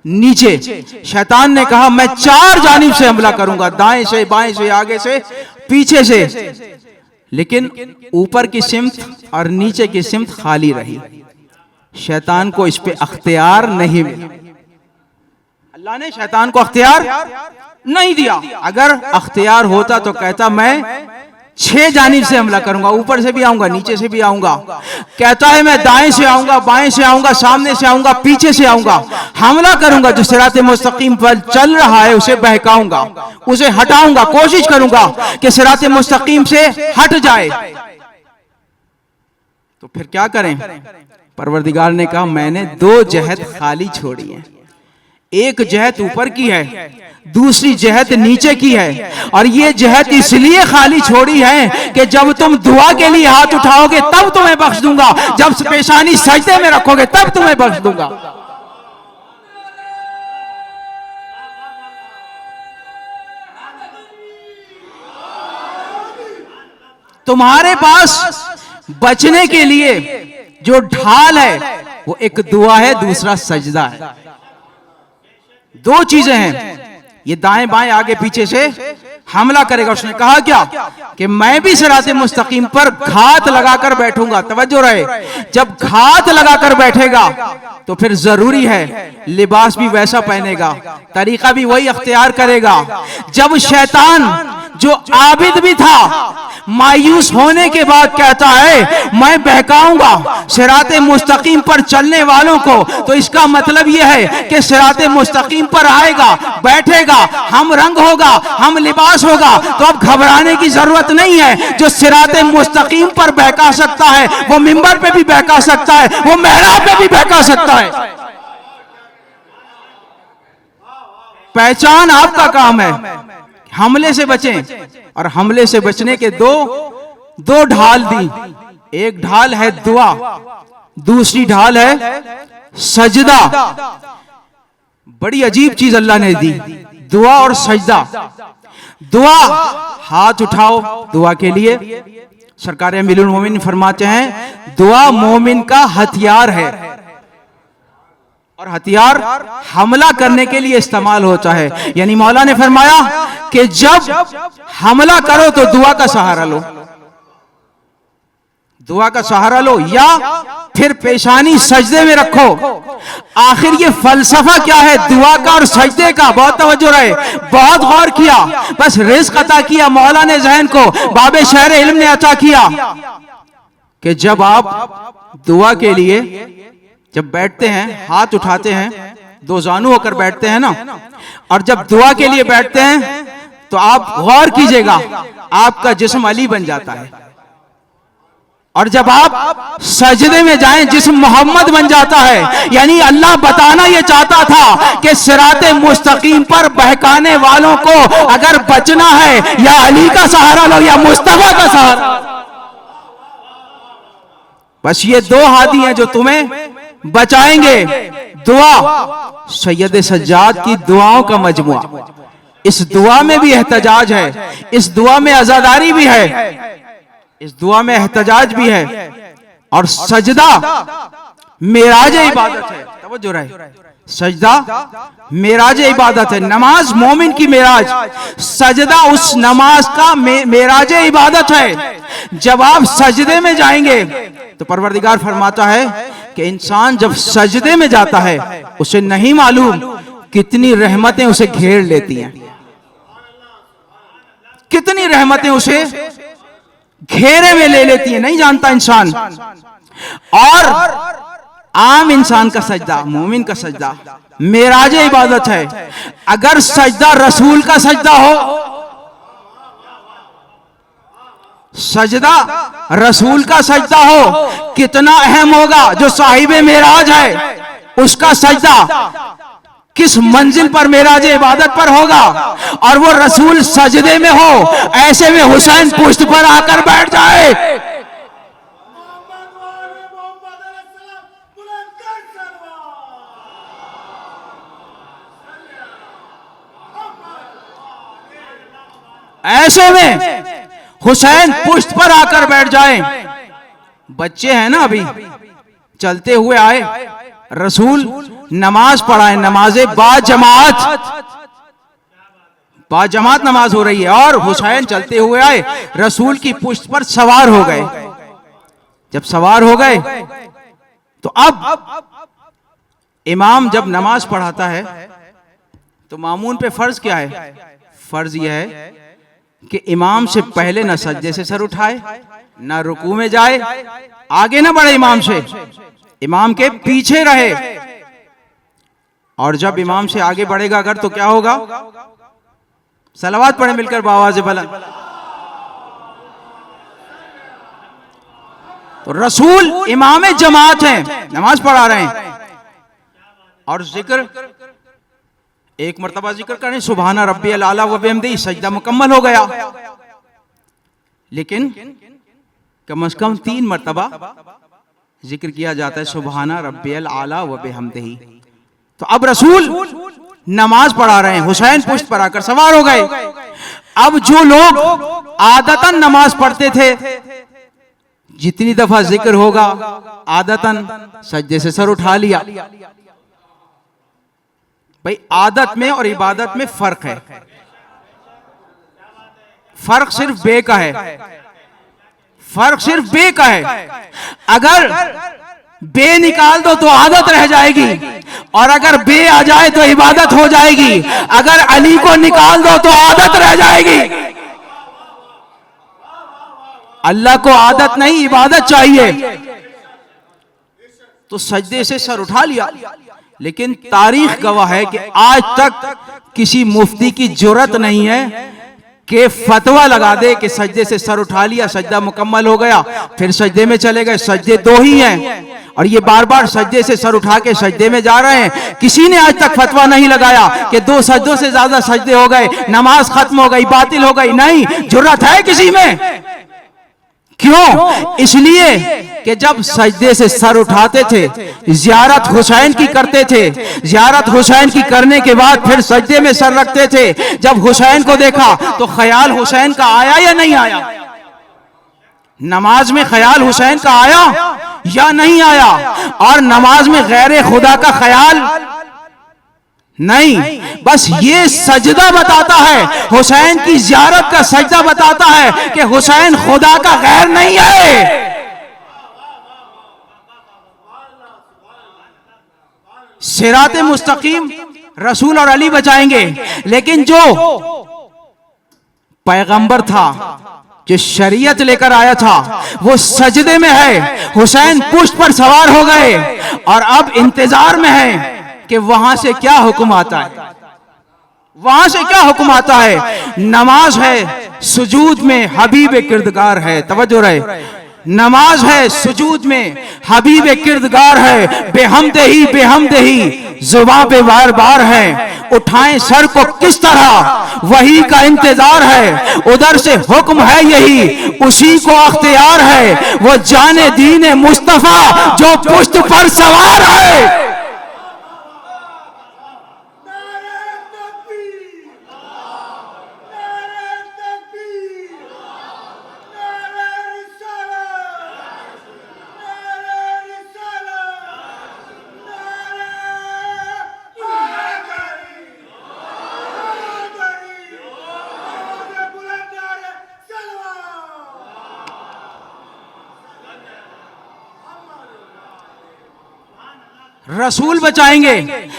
Speaker 1: नीचे। शैतान ने कहा मैं चार जानिब से हमला करूंगा, दाएं से, बाएं से, आगे से, पीछे से। लेकिन ऊपर की सिमत और नीचे की सिमत खाली रही, शैतान को इस पे अख्तियार नहीं मिला। अल्लाह ने शैतान को अख्तियार नहीं दिया। अगर अख्तियार होता तो कहता मैं 6 जानिब से हमला करूंगा, ऊपर से भी आऊंगा, नीचे से भी आऊंगा। कहता है मैं दाएं से आऊंगा, बाएं से आऊंगा, सामने से आऊंगा, पीछे से आऊंगा, हमला करूंगा। जो सिराते मुस्तकीम पर चल रहा है उसे बहकाऊंगा, उसे हटाऊंगा, कोशिश करूंगा कि सिराते मुस्तकीम से हट जाए। तो फिर क्या करें? परवरदिगार ने कहा मैंने 2 जहत खाली छोड़ी है, एक जहत ऊपर की है, दूसरी जहत नीचे की है। और ये जहत इसलिए खाली छोड़ी है कि जब तुम दुआ के लिए हाथ उठाओगे तब तुम्हें बख्श दूंगा, जब पेशानी सजदे में रखोगे तब तुम्हें बख्श दूंगा। तुम्हारे पास बचने के लिए जो ढाल है वो एक दुआ है, दूसरा सजदा है। 2 चीजें हैं। ये दाएं बाएं आगे पीछे से हमला करेगा। उसने कहा क्या कि मैं भी सिराते मुस्तकीम पर घात लगाकर बैठूंगा। तवज्जो रहे, जब घात लगाकर बैठेगा तो फिर जरूरी है लिबास भी वैसा पहनेगा, तरीका भी वही अख्तियार करेगा। जब शैतान जो आबिद भी था मायूस होने के बाद कहता है मैं बहकाऊंगा सिराते मुस्तकीम पर चलने वालों को, तो इसका मतलब यह है कि सिराते मुस्तकीम पर आएगा, बैठेगा, हम रंग होगा, हम लिबास होगा। तो अब घबराने की जरूरत नहीं है। जो सिराते मुस्तकीम पर बहका सकता है वो मिंबर पे भी बहका सकता है, वो मेहराब पे भी बहका सकता है। पहचान आपका काम है। हमले से बचें, और हमले से बचने के दो ढाल दी। एक ढाल है दुआ, दूसरी ढाल है सजदा। बड़ी अजीब चीज अल्लाह ने दी। दुआ और सजदा। दुआ, हाथ उठाओ दुआ के लिए। सरकार अमीरुल मोमिनीन फरमाते हैं दुआ मोमिन का हथियार है, और हथियार हमला करने के लिए इस्तेमाल होता है। यानी मौला ने फरमाया कि जब हमला करो तो दुआ का सहारा लो, दुआ का सहारा लो, या फिर पेशानी सजदे में रखो। आखिर ये फलसफा क्या है दुआ का और सजदे का? बहुत तवज्जो रहे, बहुत गौर किया। बस रिज़्क अता किया मौला ने ज़हन को, बाबे शहर इल्म ने अता किया कि जब आप दुआ के लिए जब बैठते हैं, हाथ उठाते हैं, दो जानू होकर बैठते हैं ना, और जब दुआ के लिए बैठते हैं तो आप गौर कीजिएगा आपका जिस्म अली बन जाता है, और जब आप सजदे में जाएं जिस्म मोहम्मद बन जाता है। यानी अल्लाह बताना यह चाहता था कि सिराते मुस्तकीम पर बहकाने वालों को अगर बचना है या अली का सहारा लो या मुस्तफा का सहारा। बस ये दो हादी हैं जो तुम्हें बचाएंगे। दुआ, सैयद सज्जाद की दुआओं का मजमुआ। इस दुआ में भी एहतजाज है, इस दुआ में आजादारी भी है, इस दुआ में एहतजाज भी है, और सजदा मेराज इबादत है। तवज्जो रहे, सजदा मेराज इबादत है। नमाज मोमिन की मेराज, सजदा उस नमाज का मेराज इबादत है। जब आप सजदे में जाएंगे तो परवरदिगार फरमाता है कि इंसान जब सजदे में जाता है उसे नहीं मालूम कितनी रहमतें उसे घेर लेती हैं, कितनी रहमतें उसे घेरे में ले लेती है, नहीं जानता इंसान। और आम इंसान का सजदा, मोमिन का सजदा मेराज इबादत है। अगर सजदा रसूल का सजदा हो, सजदा रसूल का सजदा हो, कितना अहम होगा। जो साहिबे मेराज है उसका सजदा किस मंजिल पर मेराज इबादत पर होगा, और वो रसूल सजदे में हो, ऐसे में हुसैन पुश्त पर आकर बैठ जाए। ऐसे में हुसैन पुश्त पर आकर बैठ जाए। बच्चे हैं ना, अभी चलते हुए आए, रसूल नमाज पढ़ाए, नमाजे बाजमात नमाज हो रही है, और हुसैन चलते हुए आए, रसूल की पुश्त पर सवार हो गए। जब सवार हो गए तो अब इमाम जब नमाज पढ़ाता है तो मामून पे फर्ज क्या है? फर्ज यह है कि इमाम से पहले न सजदे से सर उठाए, न रुकू में जाए, आगे न बढ़े इमाम से, इमाम के पीछे रहे। और जब इमाम से आगे बढ़ेगा अगर तो क्या होगा? सलावत पढ़े मिलकर बावाज़े बुलंद। तो रसूल इमाम जमात हैं, नमाज पढ़ा रहे हैं, और जिक्र एक मर्तबा जिक्र करें सुबहाना रब्बियल आला व बिहम्दिही, सजदा मुकम्मल हो गया। लेकिन कम से कम 3 मर्तबा जिक्र किया जाता है सुबहाना रब्बियल आला व बिहम्दिही। तो अब रसूल नमाज पढ़ा रहे हैं, हुसैन पुश्त पर आकर सवार हो गए। अब जो लोग आदतन नमाज पढ़ते थे, जितनी दफा जिक्र होगा आदतन सजदे से सर उठा लिया। भाई आदत में और इबादत में फर्क है, फर्क सिर्फ बे का है, फर्क सिर्फ बे का है। अगर बे निकाल दो तो आदत रह जाएगी, और अगर बे आ जाए तो इबादत हो जाएगी। अगर अली को निकाल दो तो आदत रह जाएगी। अल्लाह को आदत नहीं इबादत चाहिए। तो सजदे से सर उठा लिया, लेकिन तारीख गवाह है कि आज तक किसी मुफ्ती की जुर्रत नहीं है कि फतवा लगा दे कि सजदे से सर उठा लिया, सजदा मुकम्मल हो गया, फिर सजदे में चले गए। सजदे 2 ही हैं, और ये बार बार सजदे से सर उठा के सजदे में जा रहे हैं। किसी ने आज तक फतवा नहीं लगाया कि 2 सजदों से ज्यादा सजदे हो गए, नमाज खत्म हो गई, बातिल हो गई। नहीं, जुर्रत है किसी में। क्यों? इसलिए कि जब सजदे से सर उठाते थे, ज़ियारत हुसैन की करते थे, ज़ियारत हुसैन की करने के बाद फिर सजदे में सर रखते थे। जब हुसैन को देखा तो ख्याल हुसैन का आया या नहीं आया? नमाज में ख्याल हुसैन का आया या नहीं आया? और नमाज में गैर खुदा का ख्याल नहीं। बस ये सजदा बताता है, हुसैन की ज़ियारत का सजदा बताता है कि हुसैन खुदा का गैर नहीं है। सिराते मुस्तकीम रसूल और अली बचाएंगे, लेकिन जो पैगंबर था, जो शरीयत लेकर आया था, वो सजदे में है। हुसैन पुष्ट पर सवार हो गए और अब इंतजार में है कि वहां से क्या हुक्म आता है, वहां से क्या हुक्म आता है। नमाज है, सुजूद में हबीब किरदगार है। तवज्जो रहे, नमाज है, सुजूद में हबीब किरदगार है। बेहमदही बेहमदही जुबां पे बार बार है। उठाएं सर को किस तरह, वही का इंतजार है। उधर से हुक्म है यही, उसी को अख्तियार है। वो जाने दीन मुस्तफा जो पुश्त पर सवार है। रसूल बचाएंगे,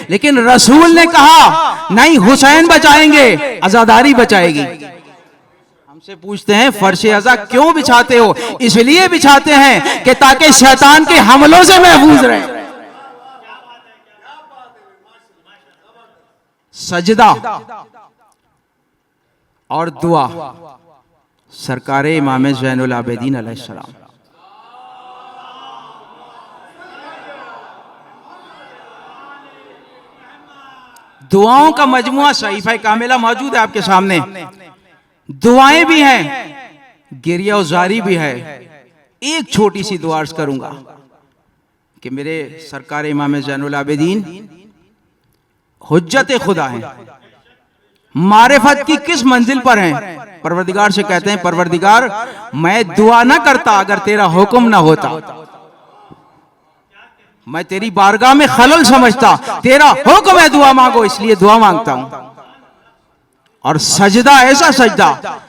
Speaker 1: लेकिन रसूल ने कहा नहीं, हुसैन बचाएंगे, अज़ादारी बचाएगी। हमसे पूछते हैं फर्शे अज़ा क्यों बिछाते हो? इसलिए बिछाते हैं कि ताकि शैतान के हमलों से महफूज रहे। सजदा और दुआ सरकारे इमाम ज़ैनुल आबिदीन अलैहिस्सलाम। दुआओं का मजमुआ सहीफा कामिला मौजूद है आपके सामने। दुआएं भी हैं, गिरिया जारी भी है। एक छोटी सी दुआ अर्ज करूंगा कि मेरे सरकार इमाम ज़ैनुल आबिदीन हुज्जत खुदा हैं, मारिफत की किस मंजिल पर हैं। परवरदिगार से कहते हैं, परवरदिगार मैं दुआ ना करता अगर तेरा हुक्म ना होता। मैं तेरी बारगाह में खलल समझता, तेरा हुक्म है दुआ मांगो, इसलिए दुआ मांगता हूं। और सजदा ऐसा सजदा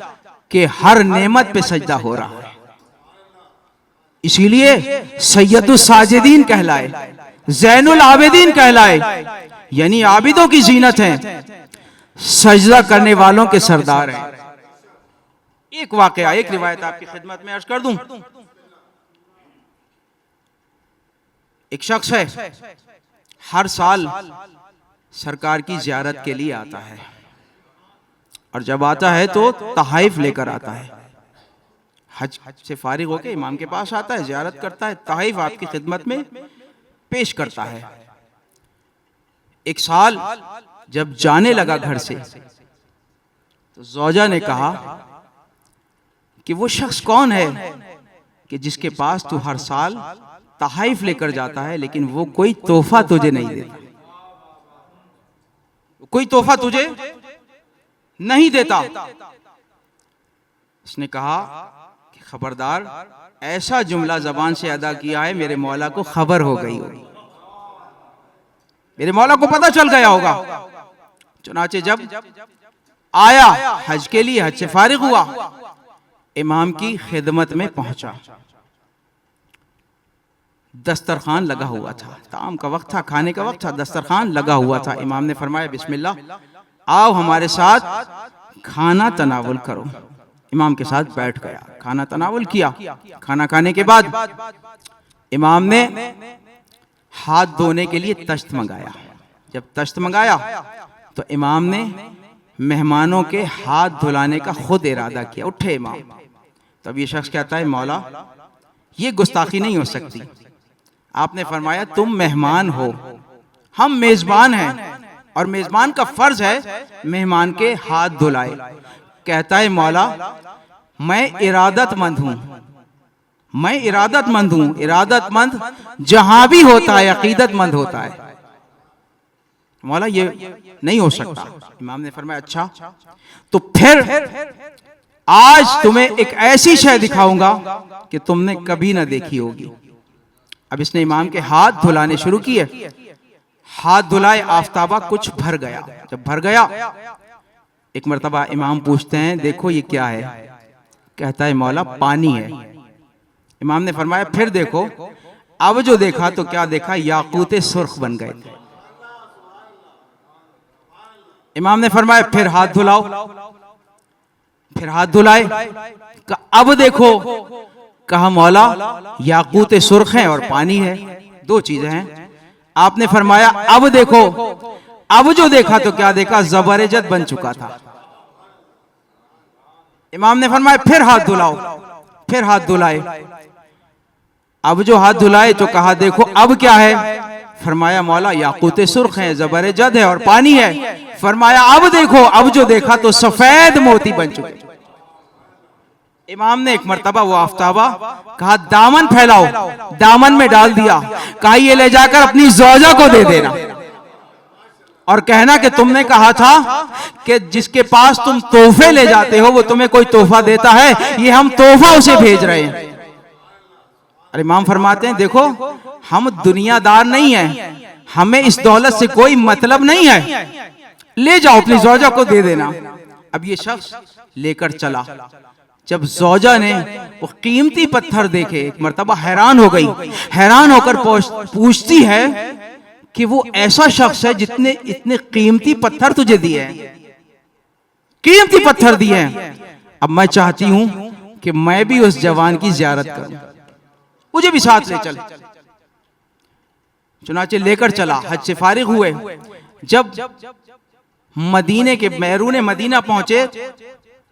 Speaker 1: कि हर नेमत पे सजदा हो रहा है, इसीलिए सैयदुस साजिदीन कहलाए, ज़ैनुल आबिदीन कहलाए, यानी आबिदों की जीनत है, सजदा करने वालों के सरदार हैं। एक वाकया, एक रिवायत आपकी खिदमत में अर्ज कर दूं। एक शख्स है, हर साल सरकार की ज़ियारत के लिए आता है, और जब आता है तो तहाइफ लेकर आता है। हज से फारिग होकर इमाम के पास आता है, ज़ियारत करता है, तहाइफ आपकी खिदमत में पेश करता है। एक साल जब जाने लगा घर से, तो ज़ौजा ने कहा कि वो शख्स कौन है कि जिसके पास तू हर साल तहाइफ लेकर जाता है, लेकिन वो कोई तोहफा तुझे नहीं देता, कोई तोहफा तुझे नहीं देता। उसने कहा कि खबरदार, ऐसा जुमला जबान से अदा किया है मेरे मौला को खबर हो गई होगी, मेरे मौला को पता चल गया होगा। चुनाचे जब आया हज के लिए, हज से फारिग हुआ, इमाम की खिदमत में पहुंचा। दस्तरखान लगा हुआ था, ताम का वक्त था, खाने का वक्त था, दस्तरखान लगा हुआ था। इमाम ने फरमाया बिस्मिल्लाह, आओ हमारे साथ खाना तनावुल करो। इमाम के साथ बैठ गया, खाना तनावुल किया। खाना खाने के बाद इमाम ने हाथ धोने के लिए तश्त मंगाया। जब तश्त मंगाया तो इमाम ने मेहमानों के हाथ धुलाने का खुद इरादा किया। उठे इमाम, तब ये शख्स कहता है मौला ये गुस्ताखी नहीं हो सकती। आपने फरमाया तुम मेहमान हो, हम मेजबान हैं, और मेजबान का फर्ज है मेहमान के हाथ धुलाए। कहता है मौला मैं इरादतमंद हूं, मैं इरादतमंद हूं। इरादतमंद जहां भी होता है अकीदतमंद होता है। मौला ये नहीं हो सकता। इमाम ने फरमाया अच्छा तो फिर आज तुम्हें एक ऐसी शय दिखाऊंगा कि तुमने कभी ना देखी होगी। अब इसने इमाम के हाथ धुलाने शुरू किए। हाथ धुलाए, आफ्ताबा कुछ भर गया। जब भर गया, एक मर्तबा इमाम पूछते हैं देखो ये क्या है? कहता है मौला पानी है। इमाम ने फरमाया फिर देखो। अब जो देखा तो क्या देखा? याकूते सुर्ख बन गए। इमाम ने फरमाया फिर हाथ धुलाओ। फिर हाथ धुलाए, अब देखो। कहा मौला याकूते सुर्ख है और पानी है, दो चीजें हैं। आपने फरमाया अब देखो। अब जो देखा तो क्या देखा? ज़बरजद बन चुका था। इमाम ने फरमाया फिर हाथ धुलाओ। फिर हाथ धुलाए, अब जो हाथ धुलाए तो कहा देखो अब क्या है? फरमाया मौला याकूते सुर्ख है, ज़बरजद है और पानी है। फरमाया अब देखो। अब जो देखा तो सफेद मोती बन चुके। इमाम ने एक मर्तबा वो आफ्ताबा कहा दामन फैलाओ, दामन में डाल दिया। कहा ये ले जाकर अपनी ज़ौजा को दे देना और कहना कि तुमने कहा था कि जिसके पास तुम तोहफे ले जाते हो वो तुम्हें कोई तोहफा देता है, ये हम तोहफा उसे भेज रहे हैं। और इमाम फरमाते हैं देखो हम दुनियादार नहीं हैं, हमें इस दौलत से कोई मतलब नहीं है, ले जाओ अपनी ज़ौजा को दे देना। अब ये शख्स लेकर चला। जब ज़ौजा ने वो कीमती पत्थर देखे, एक मर्तबा हैरान हो गई। हैरान होकर पूछती है कि वो ऐसा शख्स है जितने इतने कीमती पत्थर तुझे दिए हैं, कीमती पत्थर दिए हैं। अब मैं चाहती हूं कि मैं भी उस जवान की ज़ियारत करूं, मुझे भी साथ ले चल। चुनाचे लेकर चला। हज से फारिग हुए। जब मदीने के बैरून मदीना पहुंचे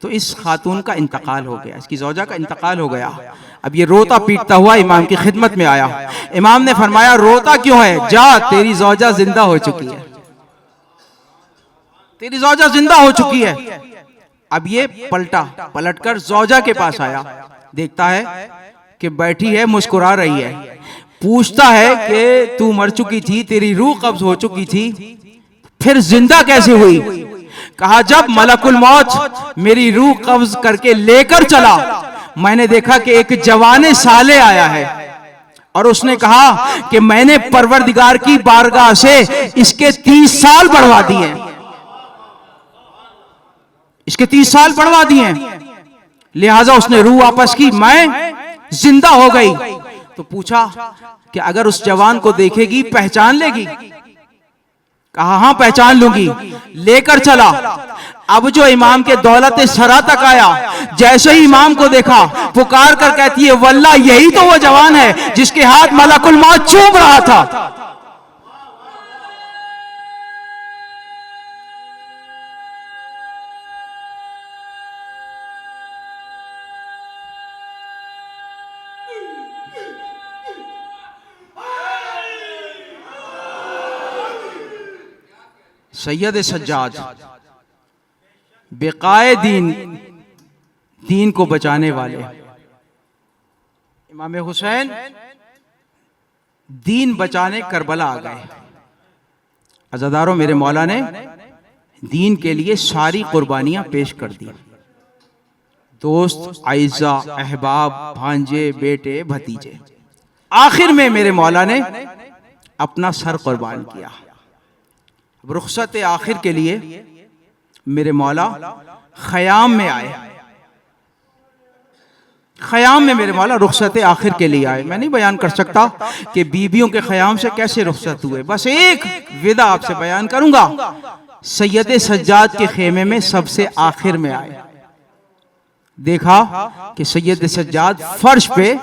Speaker 1: तो इस खातून का इंतकाल हो गया, इसकी ज़ौजा का इंतकाल हो गया। अब ये रोता पीटता हुआ इमाम की खिदमत में आया। इमाम ने फरमाया रोता क्यों है? जा तेरी ज़ौजा जिंदा हो चुकी है, तेरी ज़ौजा जिंदा हो चुकी है। अब ये पलटकर ज़ौजा के पास आया। देखता है कि बैठी है, मुस्कुरा रही है। पूछता है कि तू मर चुकी थी, तेरी रूह कब्ज हो चुकी थी, फिर जिंदा कैसे हुई? कहा जब मलकुल मौत मेरी रूह कब्ज करके लेकर चला, मैंने देखा कि एक जवाने साले आया है और उसने कहा कि मैंने परवरदिगार की बारगाह से इसके 30 साल बढ़वा दिए, इसके 30 साल बढ़वा दिए, लिहाजा उसने रूह वापस की, मैं जिंदा हो गई। तो पूछा कि अगर उस जवान को देखेगी पहचान लेगी? कहा हाँ पहचान लूंगी। लेकर चला। अब जो इमाम के दौलत सरा तक आया, जैसे ही इमाम को देखा पुकार कर कहती है वल्लाह यही तो वो जवान है जिसके हाथ मलकुल मौत चूम रहा था। सैयद सज्जाद बेकाए दीन को बचाने वाले इमाम हुसैन दीन बचाने करबला आ गए। अज़ादारों, मेरे मौला ने दीन के लिए सारी कुर्बानियां पेश कर दी। दोस्त, आइज़ा, अहबाब, भांजे, बेटे, भतीजे। आखिर में मेरे मौला ने अपना सर कुर्बान किया। रुखसत आखिर के लिए मेरे मौला ख़याम में आए। ख़याम में मेरे मौला रुखसत आखिर के लिए आए। मैं नहीं बयान कर सकता कि बीबियों के ख़याम से कैसे रुखसत हुए, बस एक विदा आपसे बयान करूंगा। सैयद सज्जाद के खेमे में सबसे आखिर में आए। देखा कि सैयद सज्जाद फर्श पे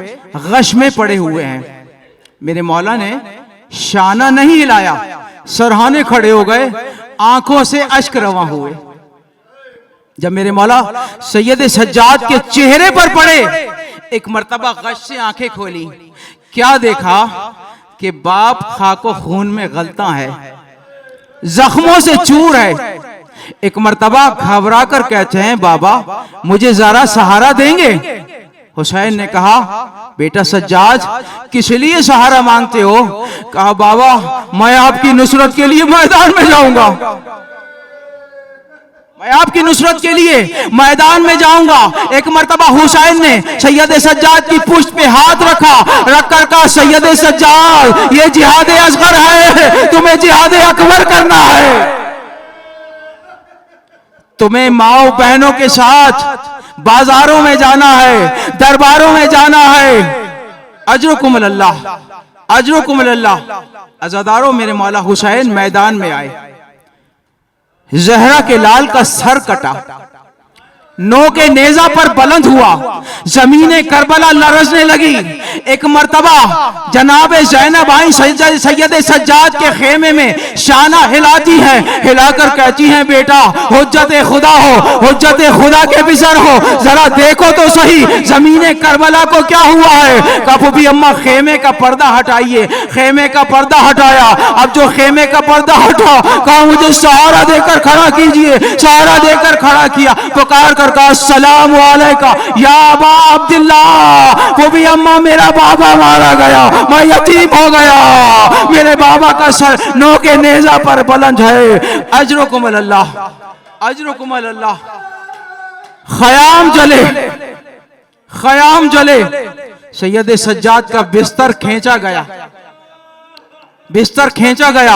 Speaker 1: गश में पड़े हुए हैं। मेरे मौला ने शाना नहीं हिलाया, सरहाने खड़े हो गए, आंखों से अश्क रवा हुए। जब मेरे मौला सैयद सज्जाद के चेहरे पर पड़े, एक मर्तबा गश से आंखें खोली। क्या देखा कि बाप खाको खून में गलता है, जख्मों से चूर है। एक मर्तबा घबरा कर कहते हैं बाबा मुझे जरा सहारा देंगे? हुसैन ने कहा, बेटा सज्जाद किस लिए सहारा मांगते हो? कहा, बाबा मैं आपकी नुसरत के लिए मैदान में जाऊंगा, मैं आपकी नुसरत के लिए मैदान में जाऊंगा। एक मर्तबा हुसैन ने सैयद सज्जाद की पुष्ट पे हाथ रखा, रख कर कहा, सैयद सज्जाद ये जिहाद असगर है, तुम्हें जिहाद अकबर करना है, तुम्हें माओ बहनों के साथ बाजारों में जाना है, दरबारों में जाना है। अजरुकुम अल्लाह, अजरुकुम अल्लाह। अज़ादारों, मेरे मौला हुसैन मैदान में आए, जहरा के लाल का सर कटा, नो के नेजा पर बुलंद हुआ, जमीने करबला लरजने लगी। एक मर्तबा जनाब ज़ैनब आई सैयद सज्जाद के खेमे में, शाना हिलाती है, हिलाकर कहती हैं, बेटा हुज्जत खुदा हो, हुज्जत खुदा के बिसर हो, जरा देखो तो सही जमीने करबला को क्या हुआ है। कहा, भी अम्मा खेमे का पर्दा हटाइए। खेमे का पर्दा हटाया। अब जो खेमे का पर्दा हटा, कहा मुझे सहारा देकर खड़ा कीजिए। सहारा देकर खड़ा किया, पुकार का अस्सलाम वालेका या अबा अब्दुल्लाह। वो भी अम्मा मेरा बाबा मारा गया, मैं यतीम हो गया, मेरे बाबा का सर नो के नेजा पर बुलंद है। अजरुकुम अल्लाह, अजरुकुम अल्लाह। खयाम जले, खयाम जले। सैयद सज्जाद का बिस्तर खींचा गया, बिस्तर खींचा गया।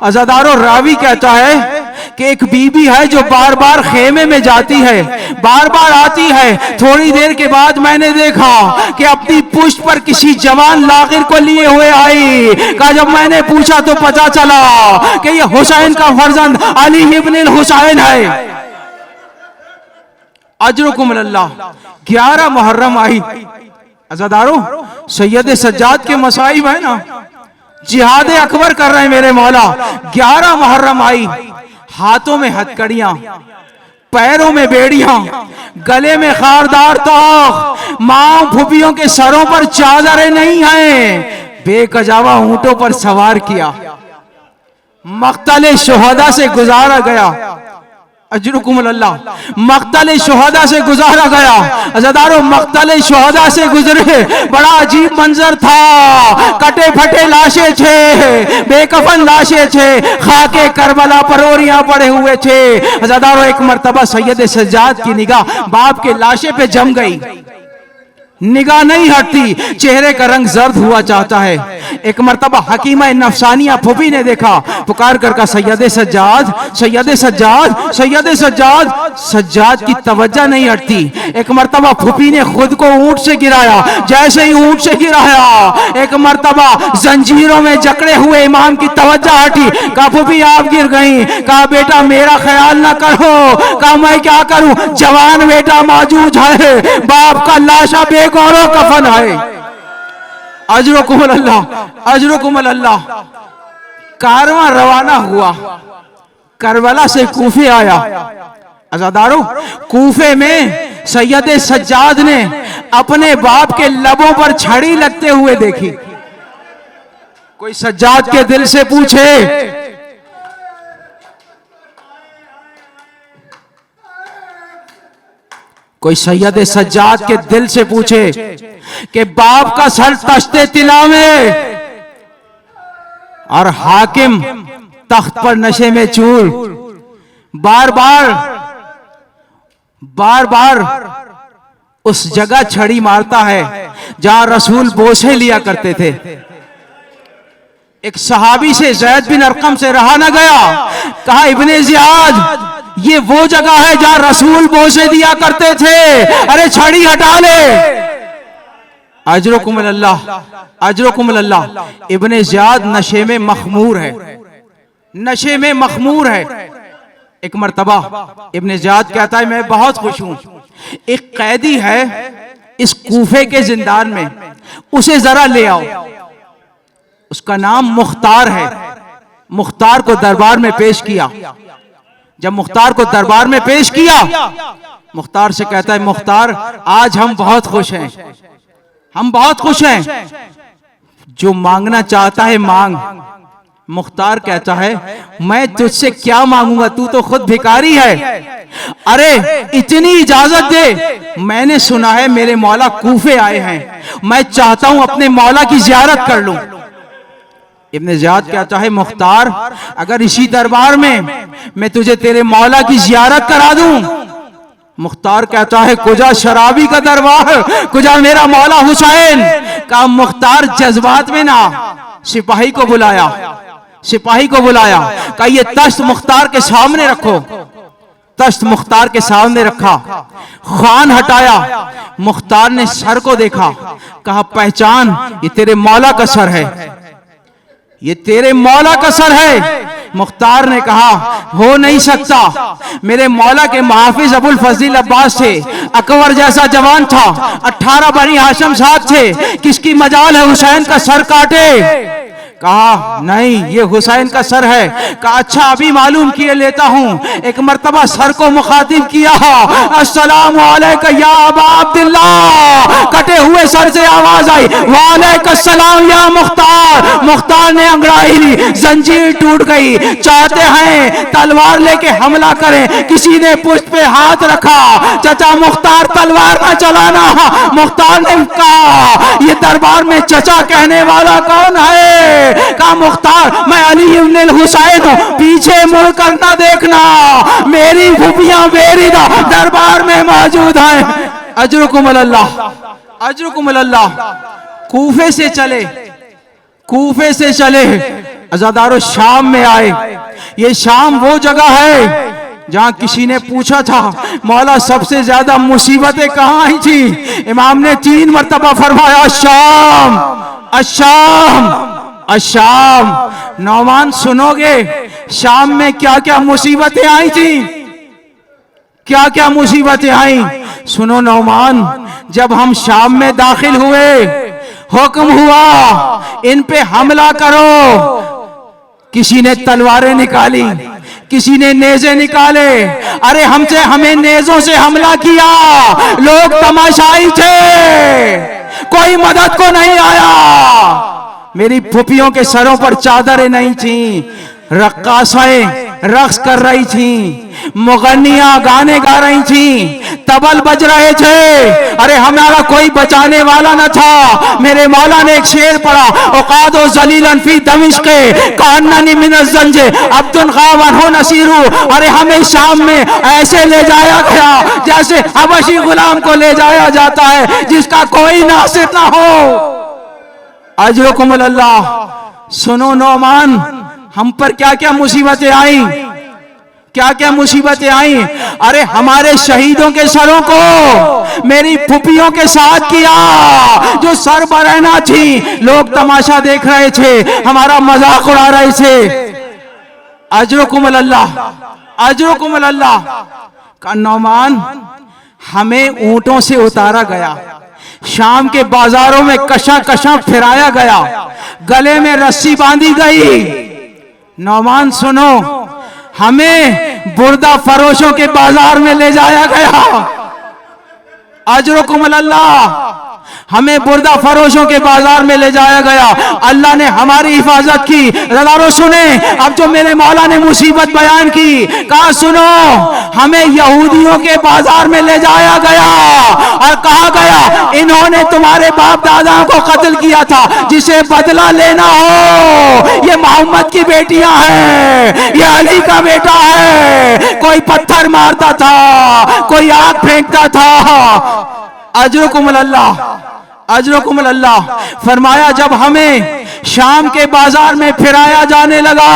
Speaker 1: अज़ादारों, रावी कहता है कि एक बीबी है जो बार बार खेमे में जाती है, बार बार आती है। थोड़ी देर के बाद मैंने देखा कि अपनी पुष्ट पर किसी जवान लागिर को लिए हुए आई। कहा, जब मैंने पूछा तो पता चला कि ये हुसैन का फर्जंद अली इब्न हुसैन है। अजरुकुम अल्लाह। 11 मुहर्रम आई। अज़ादारों, सैयद सज्जाद के मसाइब है ना, जिहाद अकबर कर रहे हैं मेरे मौला। 11 मुहर्रम आई, हाथों में हथकड़ियां, पैरों में बेड़ियां, गले में खारदार तोख, मां फूफियों के सरों पर चादरें नहीं हैं, बेकजावा ऊंटों पर सवार किया, मक्तल शुहदा से गुजारा गया। अजरुकुम अल्लाह। मक्तल शुहदा से गुजारा गया। अज़ादारों, मक्तल शुहदा से गुजरे, बड़ा अजीब मंजर था। कटे फटे लाशें थे, बेकफन लाशें थे, खाके करबला पर ओरियां पड़े हुए थे। अज़ादारों, एक मर्तबा सैयद सज्जाद की निगाह बाप के लाशे पे जम गई, निगाह नहीं हटती, चेहरे का रंग जर्द हुआ चाहता है। एक मर्तबा हकीमा नफसानिया फूफी ने देखा, पुकार कर कहा, सैयद सज्जाद, सैयद सज्जाद, सैयद सज्जाद। सज्जाद की तवज्जो नहीं हटती। एक मर्तबा फूफी ने खुद को ऊंट से गिराया। जैसे ही ऊंट से गिराया, एक मर्तबा जंजीरों में जकड़े हुए इमाम की तवज्जो हटी। कहा, फूफी आप गिर गई। कहा, बेटा मेरा ख्याल ना करो। कहा, मैं क्या करूं, जवान बेटा मौजूद है, बाप का लाशा बेगौरो कफन है। अजरुकुम अल्लाह, अजरुकुम अल्लाह। कारवां रवाना हुआ, करबला से कूफे आया। अज़ादारों, कूफे में सैयद सज्जाद ने अपने बाप के लबों पर छड़ी लगते हुए देखी। कोई सज्जाद के दिल से पूछे, कोई सैयद सज्जाद के दिल से पूछे कि बाप का सर तश्ते तिला में और हाकिम तख्त पर नशे में चूर, बार बार बार बार उस जगह छड़ी मारता है जहां रसूल बोसे लिया करते थे। एक सहाबी से, ज़ैद बिन अरकम से रहा न गया। कहा, इब्ने ज़ियाद, ये वो जगह है जहां रसूल बोसे दिया करते थे, अरे छड़ी हटा ले। अजरुकुम अल्लाह, अजरुकुम अल्लाह। इब्ने ज़ियाद नशे में मखमूर है, नशे में मखमूर है। एक मर्तबा इब्ने ज़ियाद कहता है, मैं बहुत खुश हूं, एक कैदी है इस कूफे के जिंदान में, उसे जरा ले आओ। उसका नाम मुख्तार है। मुख्तार को दरबार में पेश किया। जब मुख्तार को दरबार में पेश किया, मुख्तार से कहता है, मुख्तार आज हम बहुत खुश हैं, हम बहुत खुश हैं, जो मांगना चाहता है मांग। मुख्तार कहता है मैं तुझसे क्या मांगूंगा, तू तो खुद भिखारी है। अरे इतनी इजाजत दे, मैंने सुना है मेरे मौला कूफे आए हैं, मैं चाहता हूं अपने मौला की जियारत कर लूं। इब्न ज़ियाद कहता है मुख्तार अगर इसी दरबार में मैं तुझे तेरे मौला की जियारत करा दूं। मुख्तार कहता है कुजा शराबी का दरबार, कुजा मेरा मौला हुसैन का। मुख्तार जज्बात में ना सिपाही को बुलाया, सिपाही को बुलाया, कहा ये तश्त मुख्तार के सामने रखो। तश्त मुख्तार के सामने रखा, खान हटाया, मुख्तार ने सर को देखा, कहा पहचान ये तेरे मौला का सर है, ये तेरे मौला का सर है। मुख्तार ने कहा हो नहीं सकता, मेरे मौला के मुहाफिज अबुल फजील अब्बास थे, अकबर जैसा जवान था, 18 बनी हाशिम साहब थे, किसकी मजाल है हुसैन का सर काटे। कहा नहीं ये हुसैन का सर है। कहा अच्छा अभी मालूम किए लेता हूं। एक मर्तबा सर को मुखातिब किया, अस्सलाम वालेकुम या अबा अब्दुल्लाह। कटे हुए सर से आवाज आई वालेकुम अस्सलाम या मुख्तार। मुख्तार ने अंगड़ाई ली, जंजीर टूट गई। चाहते हैं तलवार लेके हमला करें, किसी ने पुष्ट पे हाथ रखा, चचा मुख्तार तलवार ना चलाना। मुख्तार ने कहा ये दरबार में चचा कहने वाला कौन है। का मुख्तार मैं अली इब्न हुसैन हूं, पीछे मुड़कर ना देखना, मेरी फूफियां मेरी दरबार में मौजूद हैं। अजरुकुम अल्लाह, अजरुकुम अल्लाह। कूफे से चले, कूफे से चले, अज़ादारों शाम में आए। ये शाम वो जगह है जहां किसी ने पूछा था मौला सबसे ज्यादा मुसीबतें कहां आई थी। इमाम ने 3 मरतबा फरमाया शाम, अशाम, अशाम। नौमान सुनोगे शाम में क्या क्या मुसीबतें आई थी, क्या क्या मुसीबतें आई। सुनो नौमान, जब हम शाम में दाखिल हुए हुक्म हुआ इन पे हमला करो। किसी ने तलवारें निकाली, किसी ने नेज़े निकाले। अरे हमसे हमें नेज़ों से हमला किया, लोग तमाशाई थे, कोई मदद को नहीं आया। मेरी फूफियों के सरों पर चादरें नहीं थी, रक्कासाएं रक्स कर रही थी, मुगन्नियां गाने गा रही थी, तबल बज रहे थे। अरे हमारा कोई बचाने वाला न था। मेरे मौला ने एक शेर पढ़ा, औकादो जलीलन फी दमिश्क कान्ननी मिनज़ जंज अब्दुल खावन हो नसीरू। अरे हमें शाम में ऐसे ले जाया गया जैसे हबशी गुलाम को ले जाया जाता है जिसका कोई नासिर ना हो। अजरुकुम अल्लाह। सुनो नौमान, हम पर क्या क्या मुसीबतें आई, क्या क्या मुसीबतें आई। अरे हमारे शहीदों के सरों को मेरी फूफियों के साथ किया, जो सर बरहना थी, लोग तमाशा देख रहे थे, हमारा मजाक उड़ा रहे थे। अजरुकुम अल्लाह, अजरुकुम अल्लाह। का नौमान हमें ऊंटों से उतारा गया, शाम के बाजारों में कशा कशा फिराया गया, गले में रस्सी बांधी गई। नौमान सुनो, हमें बुर्दा फरोशों के बाजार में ले जाया गया। अजरुकुम अल्लाह। हमें बुर्दा फरोशों के बाजार में ले जाया गया, अल्लाह ने हमारी हिफाजत की। रज़ाकारों सुने, अब जो मेरे मौला ने मुसीबत बयान की, कहा सुनो, हमें यहूदियों के बाजार में ले जाया गया और कहा गया इन्होंने तुम्हारे बाप दादाओं को कत्ल किया था, जिसे बदला लेना हो ये मोहम्मद की बेटियां हैं, ये अली का बेटा है। कोई पत्थर मारता था, कोई आग फेंकता था। अजरुकुम अल्लाह, अजरुकुम अल्लाह। फरमाया जब हमें शाम के बाजार में फिराया जाने लगा,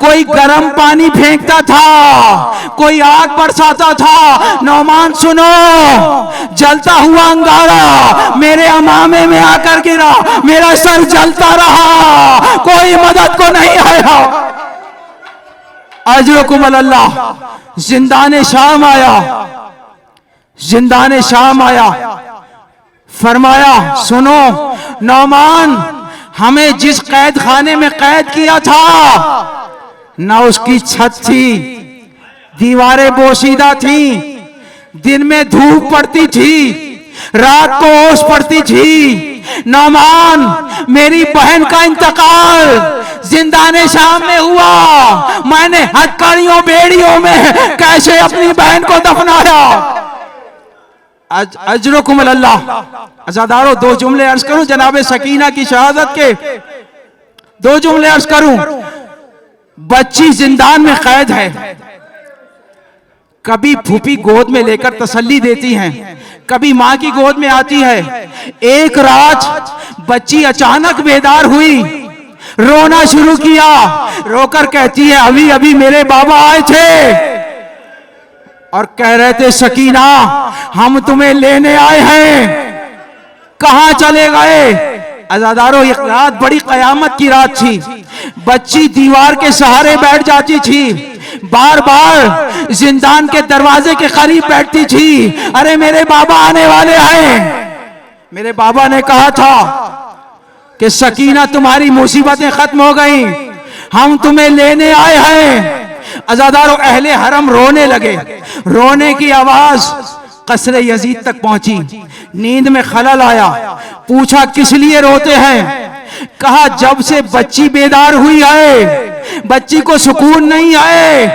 Speaker 1: कोई गर्म पानी फेंकता था, कोई आग बरसाता था। नौमान सुनो, जलता हुआ अंगारा मेरे अमामे में आकर गिरा, मेरा सर जलता रहा, कोई मदद को नहीं आया। अजरुकुम अल्लाह। जिंदाने शाम आया, जिंदाने शाम आया। फरमाया सुनो नौमान, हमें जिस कैद खाने में कैद किया था, ना उसकी छत थी, दीवारें बोसीदा थी, दिन में धूप पड़ती थी, रात को ओस पड़ती थी। नौमान, मेरी बहन का इंतकाल जिंदाने शाम में हुआ, मैंने हथकड़ियों बेड़ियों में कैसे अपनी बहन को दफनाया। अजरुकुम अल्लाह। अज़ादारों, दो जुमले अर्ज करूं जनाबे सकीना की शहादत के, दो जुमले अर्ज करूं। बच्ची जिंदान में कैद है, कभी फूफी गोद में लेकर तसल्ली देती हैं, कभी मां की गोद में आती है। एक रात बच्ची अचानक बेदार हुई, रोना शुरू किया, रोकर कहती है अभी अभी मेरे बाबा आए थे और कह रहे थे सकीना हम तुम्हें लेने आए हैं, कहां चले गए। अज़ादारों, एक रात बड़ी कयामत की रात थी। बच्ची दीवार के सहारे बैठ जाती थी, बार बार जिंदान के दरवाजे के करीब बैठती थी। अरे मेरे बाबा आने वाले हैं। मेरे बाबा ने कहा था कि सकीना तुम्हारी मुसीबतें खत्म हो गई, हम तुम्हें लेने आए हैं। अज़ादारों, अहले हरम रोने लगे। रोने की आवाज कसरे यजीद तक पहुंची। नींद में खलल आया, पूछा किस लिए रोते हैं। कहा जब से बच्ची बेदार हुई है, बच्ची को सुकून नहीं आए,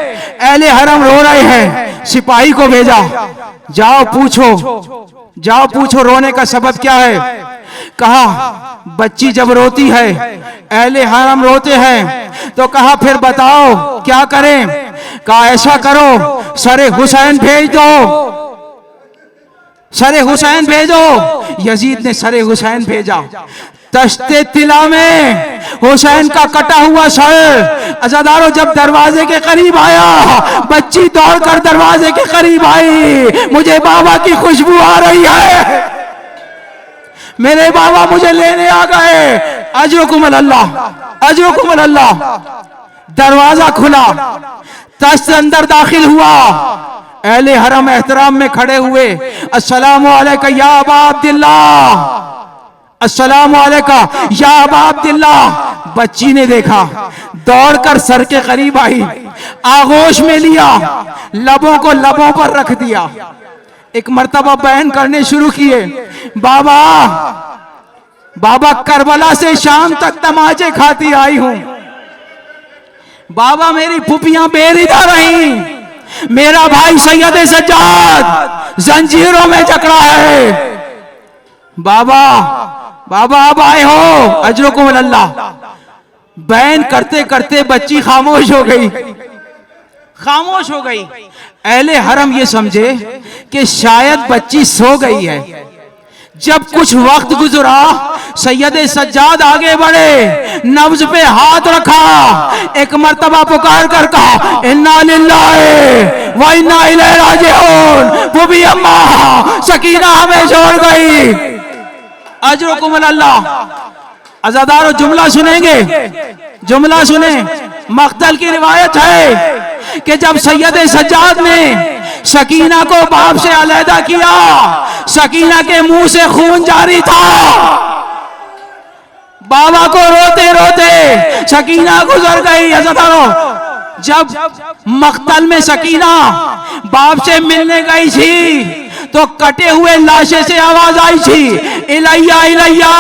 Speaker 1: अहले हरम रो रहे हैं। सिपाही को भेजा, जाओ पूछो, जाओ पूछो रोने का सबब क्या है। कहा बच्ची जब रोती है, अहले हरम रोते हैं, तो कहा फिर बताओ क्या करें। कहा ऐसा करो, सरे हुसैन भेज दो, सरे हुसैन भेजो। यजीद ने सरे हुसैन भेजा। तश्ते तिला में हुसैन का कटा हुआ सर। अज़ादारों, जब दरवाजे के करीब आया, बच्ची दौड़कर दरवाजे के करीब आई। मुझे बाबा की खुशबू आ रही है, मेरे बाबा मुझे लेने आ गए। अजरुकुम अल्लाह, अजरुकुम अल्लाह। दरवाजा खुला, तश्त अंदर दाखिल हुआ। अहले हरम एहतराम में खड़े हुए। अस्सलामु अलैका या अबा अब्दुल्लाह, अस्सलामु अलैका या अबा अब्दुल्लाह। बच्ची ने देखा, दौड़कर सर के करीब आई, आगोश में लिया, लबों को लबों पर रख दिया। एक मर्तबा बयान करने शुरू किए, बाबा बाबा करबला से शाम तक तमाचे खाती आई हूं। बाबा मेरी फुफियां बेरिदा रही, मेरा भाई सैयद सज्जाद जंजीरों में जकड़ा है। बाबा बाबा अब आए हो। अजरुकुम अल्लाह। बयान करते करते बच्ची खामोश हो गई, खामोश हो गई। अहले हरम ये समझे कि शायद बच्ची सो गई है। जब कुछ वक्त गुजरा, सैयद सज्जाद आगे बढ़े, नब्ज पे हाथ रखा, एक मर्तबा पुकार कर कहा इन्ना लिल्लाहि व इन्ना इलैहि राजिऊन। वो भी अम्मा सकीना हमें छोड़ गई। अजरुकुम अल्लाह। अज़ादारों, जुमला सुनेंगे, जुमला सुने। मख्तल की रिवायत है कि जब सैयद सज्जाद ने सकीना को बाप से अलहदा किया, सकीना के मुंह से खून जारी था। बाबा को रोते रोते सकीना गुजर गई। अज़ादारों, जब मख्तल में सकीना बाप से मिलने गई थी, तो कटे हुए लाशे से आवाज आई थी इलैया इलैया।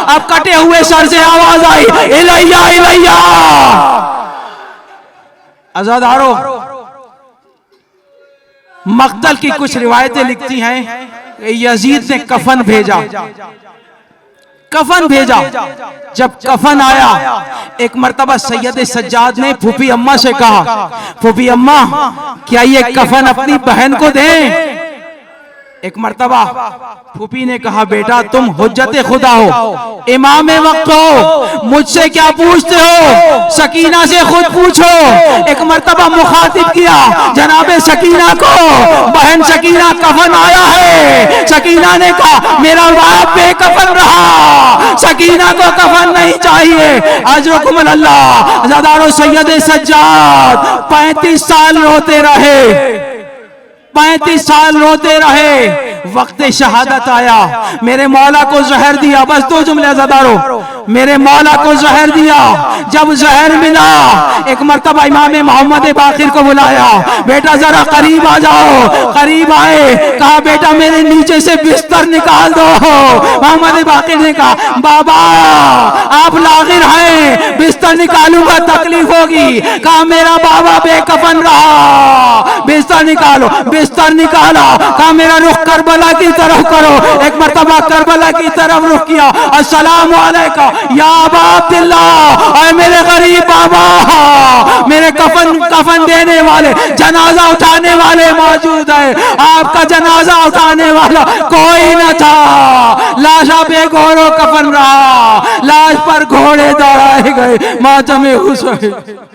Speaker 1: अब कटे हुए सर से आवाज आई इलैया इलैया। अज़ादारों, मख्तल की कुछ रिवायतें लिखती हैं यजीद ने कफन भेजा, कफन भेजा। जब कफन आया, एक मर्तबा सैयद सज्जाद ने फूफी अम्मा से कहा, फूफी अम्मा क्या ये कफन अपनी बहन को दें। एक मर्तबा फूफी ने कहा बेटा तुम हुज्जत खुदा हो, इमाम वक्त हो, मुझसे क्या पूछते हो, सकीना से खुद पूछो। एक मर्तबा मुखातिब किया जनाबे सकीना को, बहन सकीना कफन आया है। सकीना ने कहा मेरा बाप बेकफन रहा, सकीना को कफन नहीं चाहिए। अजरुकुम अल्लाह। ज़ादारो सैयद सज्जाद 35 साल रोते रहे, 35 साल रोते रहे, वक्त शहादत आया, मेरे मौला को जहर दिया। बस 2 जुमले अज़ादारो, मेरे मौला को जहर दिया। जब जहर मिला, एक मर्तबा इमाम मोहम्मद बाकिर को बुलाया, बेटा जरा करीब आ जाओ। करीब आए, कहा बेटा मेरे नीचे से बिस्तर निकाल दो। मोहम्मद बाकिर ने कहा बाबा आप लागिर हैं, बिस्तर निकालूंगा तकलीफ होगी। कहा मेरा बाबा बेकफन रहा, बिस्तर निकालो। बिस्तर निकाला, कहा मेरा रुख करबला की तरफ करो। एक मर्तबा करबला की तरफ रुख किया। अस्सलाम वालेकुम या अबा अब्दुल्लाह, और मेरे गरीब बाबा, मेरे कफन देने वाले, जनाजा उठाने वाले मौजूद है। आपका जनाजा उठाने वाला कोई न था। लाशा पे घोड़ों कफन रहा, लाश पर घोड़े दौड़ाए गए। मातम हुसैन।